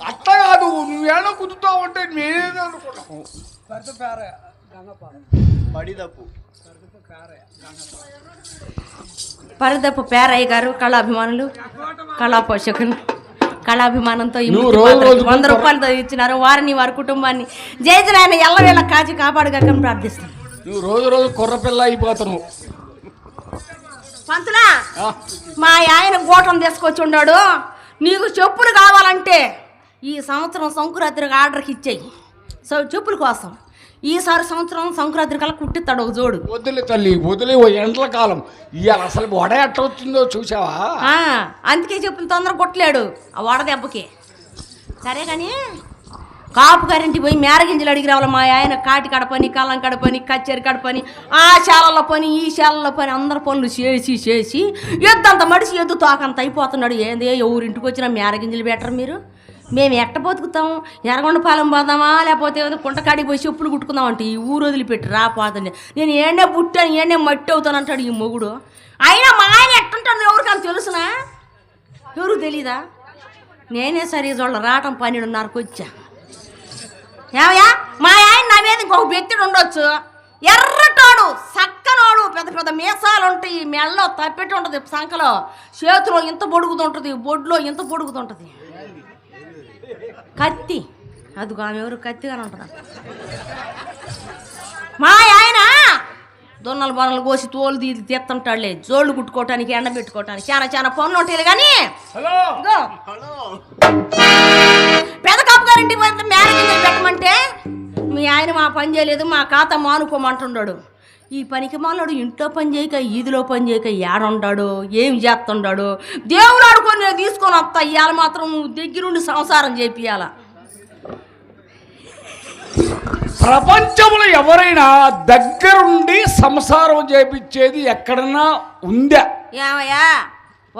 అట్లా కాదు, నువ్వేనా కుదుతావు అంటే నేనేదో అనుకున్నావు.
పరిదప్పు పేరయ్య గారు కళాభిమానులు, కళా పోషకులు, కళాభిమానంతో 100 రూపాయలతో ఇచ్చినారు. వారిని వారి కుటుంబాన్ని జయజనాయన ఎల్లవేళ కాచి కాపాడుగాకని ప్రార్థిస్తాను.
నువ్వు రోజు కుర్రపిల్ల అయిపోతున్నావు.
పంతులా, మా ఆయన గోటం తీసుకొచ్చి ఉన్నాడు. నీకు చెప్పులు కావాలంటే ఈ సంవత్సరం సంక్రాంతికి ఆర్డర్కి ఇచ్చేయి. చెప్పుల కోసం ఈసారి సంవత్సరం సంక్రాంతి కల్లా కుట్టిస్తాడు ఒక జోడు.
వదిలే తల్లి, వదిలే. ఎండ్ల కాలం ఇవాళ అసలు వడ ఎట్ట వచ్చిందో చూసావా?
అందుకే చెప్పులు తొందర కొట్టలేడు ఆ వడ దెబ్బకి. సరే కానీ కాపు గారింటి పోయి మేరగింజలు అడిగి రావాలి. మా ఆయన కాటి కడపని, కళ్ళం కడపని, కచ్చేరి కడపని, ఆ శాలల్లో పని, ఈ శాలల్లో పని, అందరు పనులు చేసి ఎద్దంత మడిసి ఎద్దు తోకంత అయిపోతున్నాడు. ఏంది ఎవరింటికి వచ్చినా మేరగింజలు బెటర్ మీరు? మేము ఎట్ట బతుకుతాం? ఎర్రగొండపాలెం పోదామా, లేకపోతే కుంటకాడికి పోయి చెప్పులు కుట్టుకుందాం అంటే ఈ ఊరు వదిలిపెట్టి రాపోదండి. నేను ఏడే పుట్టాను, ఏడే మట్టి అవుతాను అంటాడు ఈ మొగుడు. అయినా మా ఆయన ఎట్టుంటాడు ఎవరికని తెలుసునా? ఎవరు తెలీదా? నేనే సరే చూడ రావటం 12:30కి వచ్చా. ఏమయ్యా, మా ఆయన నా మీద ఇంకొక వ్యక్తుడు ఉండొచ్చు. ఎర్రటోడు, సక్కనోడు, పెద్ద పెద్ద మీసాలు ఉంటాయి, మెళ్ళలో తప్పెట్టి ఉంటుంది, సంకలో చేతిలో ఇంత పొడుగుతుంటుంది, బొడ్లో ఇంత పొడుగుతుంటుంది. కత్తి, అదిగో ఆమె ఎవరు కత్తిగానే ఉంటుంది. మా ఆయన దొన్నలు బొన్నలు కోసి తోలు తీస్తుంటాడులే, జోళ్ళు కుట్టుకోవటానికి, ఎండ పెట్టుకోవటానికి చాలా పనులు ఉంటాయి. కానీ పెద్ద కాపు గారింటి ఆయన మా పని చేయలేదు, మా ఖాతా మానుకోమంటున్నాడు. ఈ పనికి మాలోడు ఇంట్లో పని చేయక, ఈదిలో పని చేయక ఏడుంటాడు, ఏం చేస్తుంటాడు? దేవుడు ఆడుకొని నేను తీసుకొని వస్తా, ఇవాళ మాత్రం నువ్వు దగ్గరుండి సంసారం చేపియాల.
ప్రపంచంలో ఎవరైనా దగ్గరుండి సంసారం చేపించేది ఎక్కడన్నా ఉందా?
ఏమయ్యా,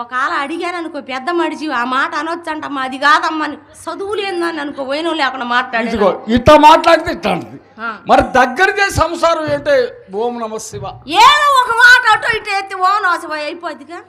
ఒకవేళ అడిగాను అనుకో, పెద్ద మడిచి ఆ మాట అనొచ్చంటమ్మా, అది కాదమ్మా అని. చదువు లేదని అనుకో, పోయిన లేకుండా మాట్లాడే
ఇట్లా మాట్లాడితే ఇట్లాంటిది. మరి దగ్గర చేసే సంసారం ఏంటే? ఓం నమ శివ.
ఏదో ఒక మాట అటు ఇటు ఎత్తి ఓం నమ శివ అయిపోద్దిగా.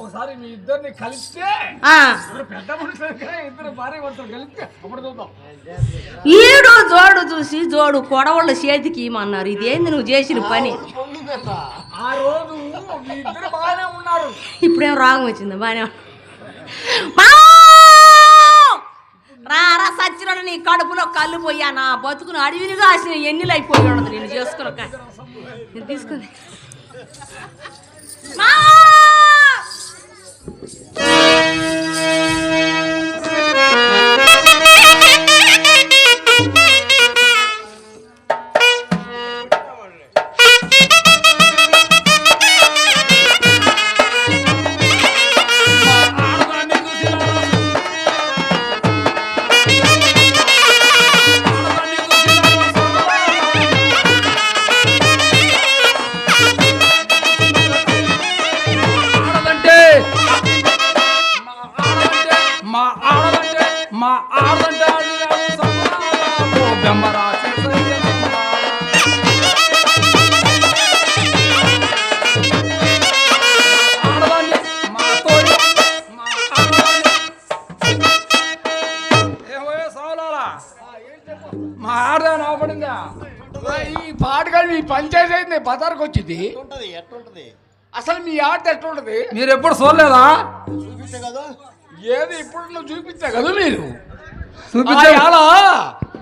ఒకసారి మీ ఇద్దరిని కలిస్తే పెద్ద ఇద్దరు భార్య భర్తలు కలిస్తే అప్పుడు చూద్దాం.
ఈడు జోడు చూసి జోడు కొడవళ్ళ చేతికి ఇమ్మన్నారు. ఇదేంది నువ్వు చేసిన పని?
ఆ రోజు మీ ఇద్దరు బాగానే ఉన్నారు,
ఇప్పుడేం రాగం వచ్చింది? బాగానే రారా సచ్చినాడు, నీ కడుపులో కళ్ళు పోయా, నా బతుకును అడవిని కాసిన ఎన్నిలు అయిపోయి ఉండదు నేను చేసుకున్నాక. నేను తీసుకుంది
మా ఆడదాని అవపడిందా? ఈ పాటగాడు మీ పంచాయతీ అయింది బజార్కి వచ్చింది. అసలు మీ ఆట ఎట్లుంటది? మీరు ఎప్పుడు చూడలేదా? ఏది ఇప్పుడు నువ్వు చూపించా కదా మీరు. అలా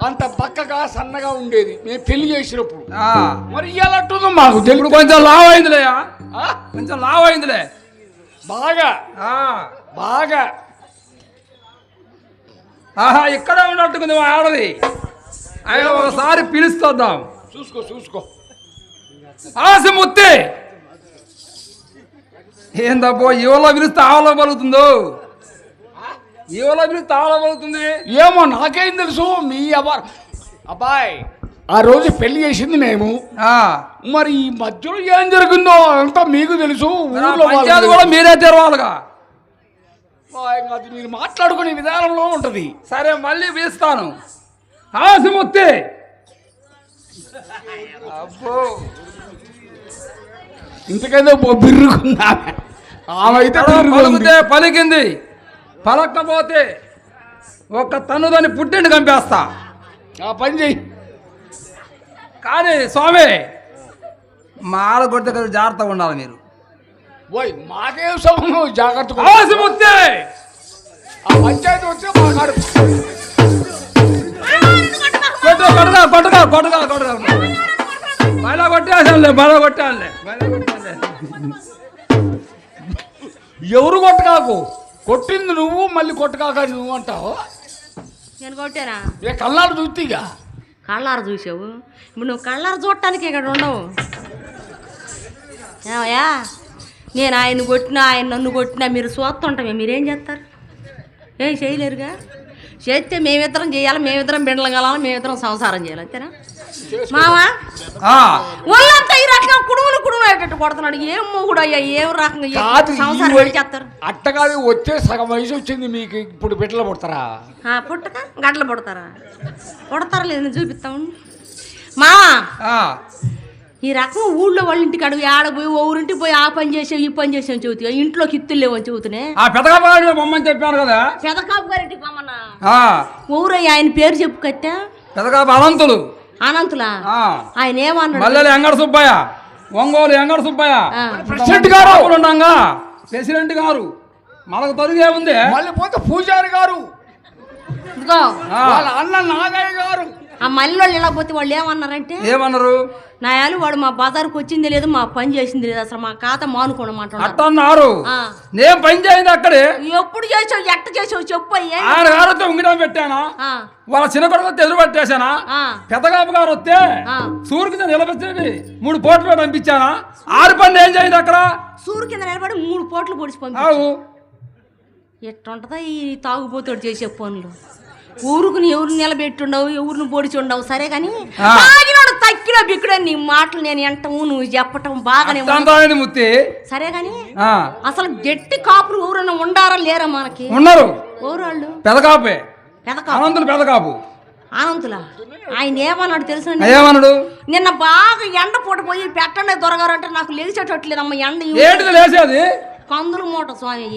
అంత బక్కగా సన్నగా ఉండేది మేము పెళ్లి చేసినప్పుడు. మరి ఇయ్యాలంటుందో మాకు తెలుగు. కొంచెం లావ్ అయిందిలే, కొంచెం లావ్ అయిందిలే, బాగా బాగా. ఆహా, ఇక్కడే ఉన్నట్టుకుంది మా ఆడది. ఆయన ఒకసారి పిలుస్తుందాం. చూసుకో చూసుకో. ఆశముత్తి ఏందబ్బో, ఇవలో పిలిస్తే ఆవలో పలుకుతుందో, ఇవలో పిలిస్తే ఆవలో పలుకుతుంది ఏమో నాకేం తెలుసు. మీ అబ్బాయి ఆ రోజు పెళ్లి చేసింది మేము. మరి ఈ మధ్యలో ఏం జరిగిందో అంతా మీకు తెలుసు. కూడా మీరే తెరవాలిగా. అది మీరు మాట్లాడుకునే విధానంలో ఉంటది. సరే మళ్ళీ పిలుస్తాను. ఆశముత్తి అబ్బో ఇంతకైనా బిర్రుకుందా? ఆమె అయితే
పలికితే పలికింది, పలకపోతే ఒక తన్నుదని పుట్టింటి కంపేస్తా.
ఆ పని చెయ్యి.
కానీ స్వామి మాల కొడితే కదా జాగ్రత్తగా ఉండాలి మీరు.
పోయి మాకేం సమయం జాగ్రత్త.
ఆసిముత్తే
ఆ పంచాయతీ వచ్చి మాట్లాడు.
కొట్టగా కొట్టగా కొట్టగా కొట్టగా బయట కొట్టేసానులే, బయట కొట్టానులే, బయట కొట్టానులే.
ఎవరు కొట్టకాకు, కొట్టింది నువ్వు, మళ్ళీ కొట్టకాక నువ్వు అంటావు.
నేను కొట్టానా?
ఏ కళ్ళాడు చూస్తీగా.
కళ్ళారు చూసావు, ఇప్పుడు నువ్వు కళ్ళారు చూడటానికి ఇక్కడ ఉండవు. ఏమయ్యా, నేను ఆయన కొట్టినా ఆయన నన్ను కొట్టినా మీరు చూస్తుంటామే, మీరేం చేస్తారు? ఏం చేయలేరుగా. చేస్తే మేమిద్దరం చేయాలి, మేమిద్దరం బిడ్డలు కలాలి, మేమిద్దరం సంసారం చేయాలి, అంతేనా మావా? వాళ్ళంతా ఈ రకంగా కుడుములు అయ్యేటట్టు కొడుతున్నాడు. ఏం మొగుడు అయ్యా, ఏం రకంగా సంసారం చేస్తారు?
అట్టగాది వచ్చే సగం వయసు వచ్చింది మీకు, ఇప్పుడు బిడ్డలు పుడతారా?
పుట్టక గడ్డలు పుడతారా? పుడతారా లేదు చూపిస్తాం మావా. ఈ రకం ఊళ్ళో వాళ్ళ ఇంటికి అడుగు ఆడపోయి ఊరింటికి పోయి ఆ పని చేసావు ఈ పని చేసావు చెబుతా, ఇంట్లో కిత్తులు లేవని చెబుతున్నాయి.
పెదకాపు బొమ్మని చెప్పాను కదా,
పెదకాపు గారింటికి పొమ్మన్నా. ఊరయ్య ఆయన పేరు చెప్పు కట్టా.
పెదకాపు అనంతులు.
అనంతులా? ఆయన ఏమన్నాడు?
మల్లెలు ఎంగడ సుబ్బయ్య, ఒంగోలు ఎంగడ సుబ్బయ్య
ప్రెసిడెంట్ గారు
ఉండగా, ప్రెసిడెంట్ గారు మనకు తరుగే ఉంది.
మళ్ళీ పోతే పూజారి గారు,
ఇదిగో
వాళ్ళ అన్న నాగయ్య గారు.
ఆ మళ్ళీ వాళ్ళు ఇలా పోతే వాళ్ళు ఏమన్నారంటే,
ఏమన్నారు?
నాయాలు వాడు మా బజార్కి వచ్చింది లేదు, మా పని చేసింది లేదు, అసలు మా ఖాతా మానుకోనమాట
అన్నారు. నేను పని చేయింది అక్కడే.
ఎప్పుడు చేసావు, ఎట్ట చేసావు చెప్పు.
ఆయన గారు వస్తే ఉంగడం పెట్టానా, వాళ్ళ చిన్న కొడుకు వస్తే ఎదురు పట్టేశానా, పెద్దగాపు గారు వస్తే సూరు కింద నిలబెట్టి 3 పోట్లు పంపించానా, 6 పని ఏం చేయింది అక్కడ.
సూరు కింద నిలబడి 3 పోట్లు పొడిచి పంపించావు. ఎట్టుంటదా ఈ తాగుబోతోడు చేసే పనులు? ఊరుకుని ఎవరు నిలబెట్టుండవు, ఎవరిని పొడిచి ఉండవు, సరే కానీ తాగినోడు తక్కిలో బిక్కుడ నీ మాటలు నేను ఎంటము నువ్వు చెప్పటం బాగానే
ముత్తి.
సరే కానీ అసలు గట్టి కాపులు ఎవరన్నా ఉండారా లేరా? మనకి
ఉన్నారు.
ఎవరు వాళ్ళు?
పెదకాపే,
పెదకాపు.
పెదకాపు
ఆనంతులా? ఆయన ఏమన్నాడు తెలుసు?
ఏమన్నాడు?
నిన్న బాగా ఎండ పూట పోయి పెట్టండి దొరగారు అంటే నాకు లేచేటట్లేదమ్మా ఎండ.
ఏంటి లేచేది?
కందులు మూట స్వామి.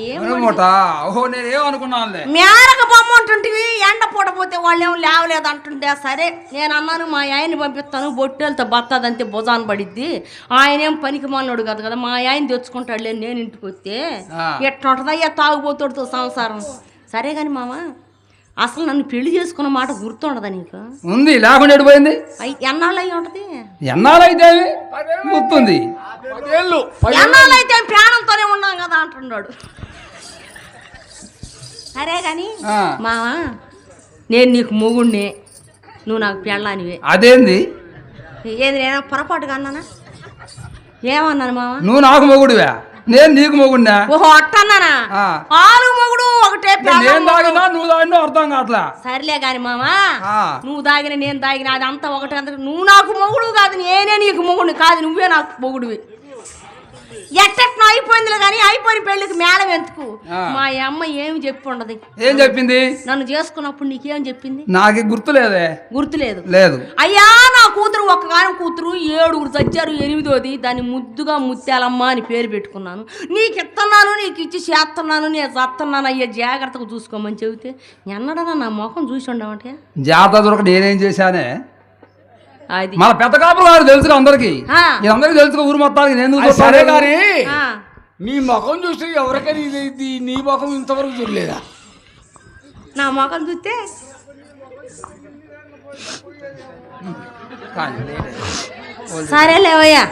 మేరక
బొమ్మ అంటుంటివి, ఎండ పూట పోతే వాళ్ళు ఏమో లేవలేదు అంటుంటే, సరే నేను అన్నాను మా ఆయన్ని పంపిస్తాను, బొట్టెలతో బత్తదంతే భుజాన్ని పడిద్ది, ఆయన ఏం పనికి మాలినోడు కాదు కదా, మా ఆయన తెచ్చుకుంటాడు లేదు, నేను ఇంటికి వస్తే ఎట్టుంటదయ్యా తాగుబోతుడితో సంసారం. సరే కానీ మామ, అసలు నన్ను పెళ్లి చేసుకున్న మాట గుర్తుండదా నీకు?
ఉంది, లేకుండా ఎడిపోయింది.
ఎన్నాళ్ళు అయ్యి ఉంటది?
ఎన్నాళ్ళు అయితే గుర్తుంది.
ఎన్నాళ్ళు అయితే ప్రాణంతోనే ఉన్నాం కదా అంటున్నాడు. సరే కానీ మావా, నేను నీకు మొగుడినే, నువ్వు నాకు పెళ్ళానివే.
అదేంది?
ఏది నేను పొరపాటుగా అన్నానా? ఏమన్నాను మావా?
నువ్వు నాకు మొగుడివే, నేను నీకు మొగుడినా?
ఓహో అట్టన్నానా? ఆలు మొగుడు ఒకటే.
నువ్వు దాగినా అర్థం కావట్లా.
సర్లే గాని మామా, నువ్వు దాగిన నేను దాగిన అది అంతా ఒకటే. నువ్వు నాకు మొగుడు కాదు, నేనే నీకు మొగుడిని కాదు, నువ్వే నాకు మొగుడివి. ఎట్టెట్నో అయిపోయిందిలే కానీ అయిపోయిన పెళ్లికి మేళం ఎందుకు? మా అమ్మ ఏమి చెప్పి ఉండదు.
ఏం చెప్పింది?
నన్ను చేసుకున్నప్పుడు నీకేం చెప్పింది?
నాకు గుర్తులేదే.
గుర్తులేదు?
లేదు.
అయ్యా నా కూతురు ఒక్కగానం కూతురు, 7 చచ్చారు, 8వది దాన్ని ముద్దుగా ముత్యాలమ్మ అని పేరు పెట్టుకున్నాను. నీకు ఇస్తున్నాను, నీకు ఇచ్చి చేస్తున్నాను, నేను చస్తున్నాను, అయ్యా జాగ్రత్తగా చూసుకోమని చెబితే ఎన్నడన్నా నా మొహం చూసి ఉండమంటే
జాగ్రత్త దొరక నేనేం చేశానే?
అది
మన పెద్ద కాపులు గారు తెలుసు అందరికి, అందరికి తెలుసు ఊరు మొత్తానికి. నేను
సరే గారి నీ ముఖం చూస్తే ఎవరికైనా నీ ముఖం ఇంతవరకు చూడలేదా?
నా ముఖం చూస్తే సరేలేవయ్యా,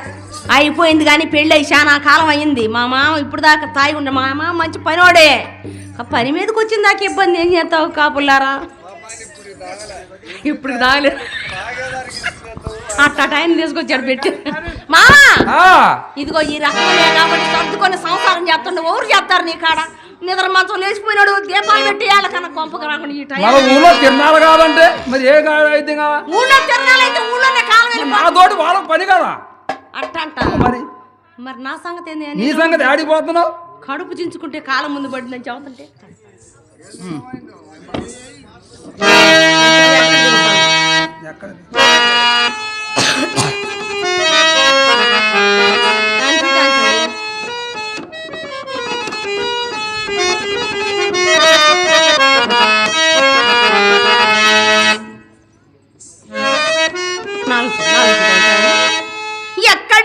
అయిపోయింది కానీ పెళ్ళి అయ్యి చాలా కాలం అయ్యింది. మా మామ ఇప్పుడు దాకా తాగి ఉండే, మా మామ మంచి పనివాడే, పని మీదకి వచ్చిన దాకా ఇబ్బంది. ఏం చేస్తావు కాపులారా? ఇప్పుడు తాగలేదు, అట్ట టైం తీసుకొచ్చాడు పెట్టి. మా ఇదిగో ఈ రకమే కాబట్టి సర్దుకొని సంసారం చేస్తుండే. ఎవరు చేస్తారు నీ కాడ? నిద్ర మంచం లేచిపోయినాడు, దీపాలు పెట్టి వాళ్ళకన్నా కొంపక రాకుండా ఈ టైం.
ఊళ్ళో తిరణాలు కాదంటే మరి ఏ అయితే
ఊళ్ళో తిరణాలు అయితే ఊళ్ళోనే కాలం
వాళ్ళకి పని కదా
అట్ట అంట. మరి నా సంగతి ఏంది?
నీ సంగతి ఆడిపోతున్నావు.
కడుపు చించుకుంటే కాలం ముందు పడిందని చెబుతుంటే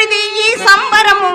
ఏమిది ఈ సంబరము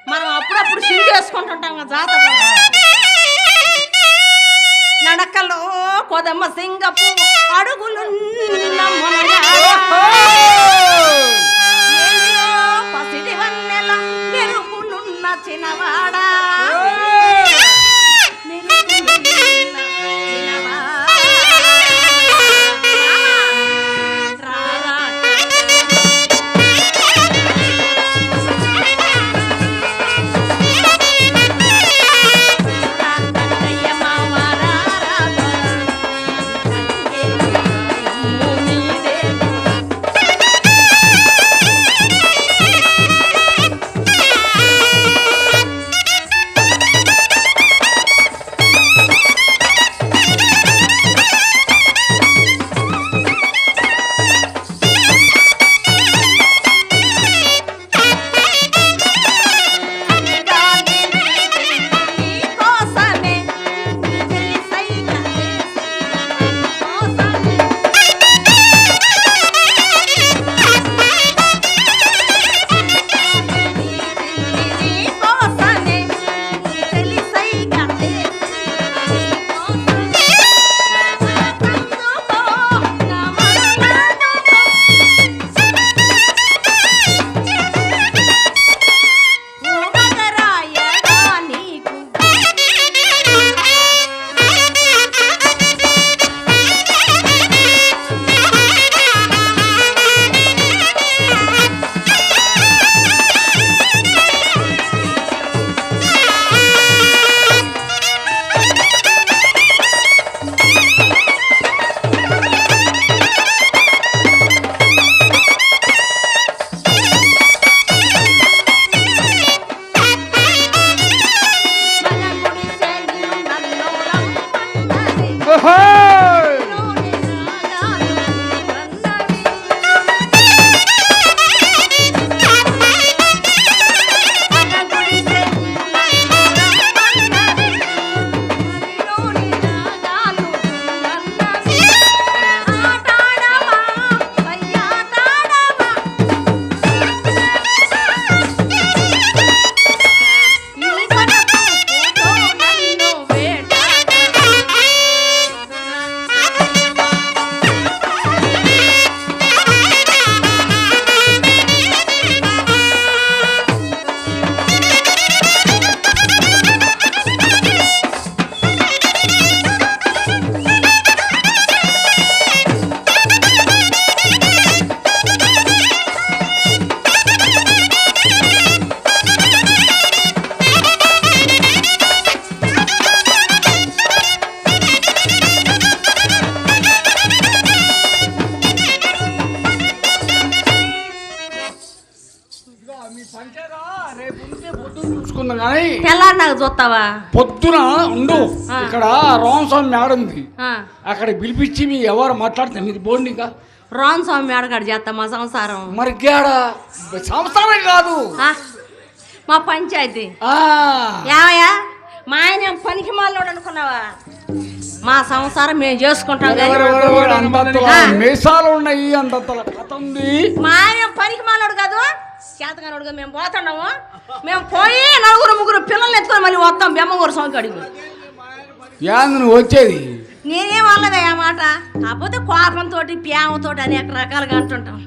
మనం అప్పుడప్పుడు సింగ్ వేసుకుంటుంటాం కదా జాతర నడకలో కొదమ్మ సింగపు అడుగులు పసిడి వన్నెల మెరుపునున్న చిన్నవాడా చూస్తావా?
పొద్దున ఉండు,
ఆ.
ఇక్కడ రామస్వామి మేడ ఉంది,
ఆ,
అక్కడ పిలిపించి మీ ఎవరు మాట్లాడితే మీరు పోండి. ఇంకా
రామ్ స్వామి మేడగాడు చేస్తా మా సంసారం.
మరి గాడ సంస్థానం కాదు,
ఆ, మా పంచాయతీ.
ఆ,
ఏమయ్యా మా ఆయన పనికి మాలోడు అనుకున్నావా? మా సంసారం మేము చేసుకుంటాం కానీ
అంతంతల మీసాలు ఉన్నాయి, అంతంతల కథ ఉంది.
మా ఆయన పనికి మాలోడు కాదు, చేతగానోడు కాదు. మేము పోతున్నాము, మేము పోయి నలుగురు ముగ్గురు పిల్లల్ని ఎత్తుకొని మళ్ళీ వస్తాం బెమ్మగూరు స్వామికి అడిగి.
ఏంది నువ్వు వచ్చేది?
నేనేం వాళ్ళదే ఆ మాట, కాకపోతే కోపంతో ప్రేమతో అనేక రకాలుగా అంటుంటాం.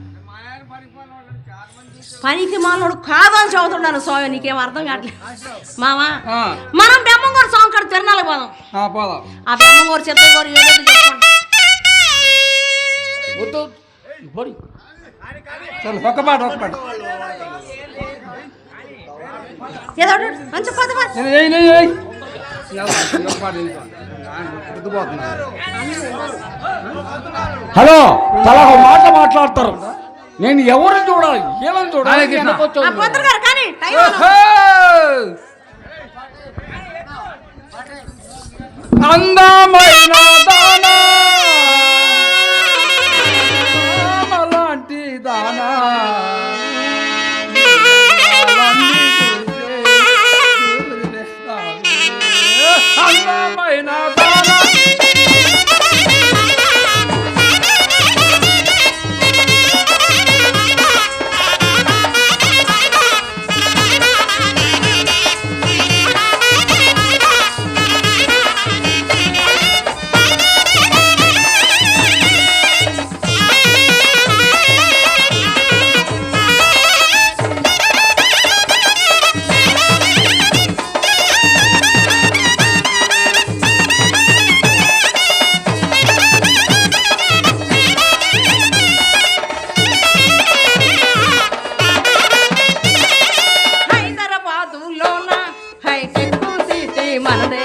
పనికి మాలోడు కాదని చదువుతున్నాను స్వామి, నీకేం అర్థం కావట్లేదు మామా.
ఆ,
మనం బెమ్మగూరు స్వామి కాడ తిరణాలకు పోదాం.
ఆ, పోదాం.
ఆ బెమ్మగూరు చిత్తగూరు ఏదో చెప్పుకోండి.
వద్దు, పోనీ.
చలో, ఒక్క పాట
ఏదో మంచి పద పద.
హలో, తలా ఒక మాట మాట్లాడతారు. నేను ఎవరిని చూడాలి, ఏమని చూడాలి?
నాయకృష్ణ.
వెనకొచ్చావు
ఆ
నువ్వు.
పోతురు గారు కానీ టైం అవుతుంది.
అందమైన దానా, అలాంటి దానా, అందమైన దానా.
హైదరాబాదులోన హైటెక్ సిటీ మనదే.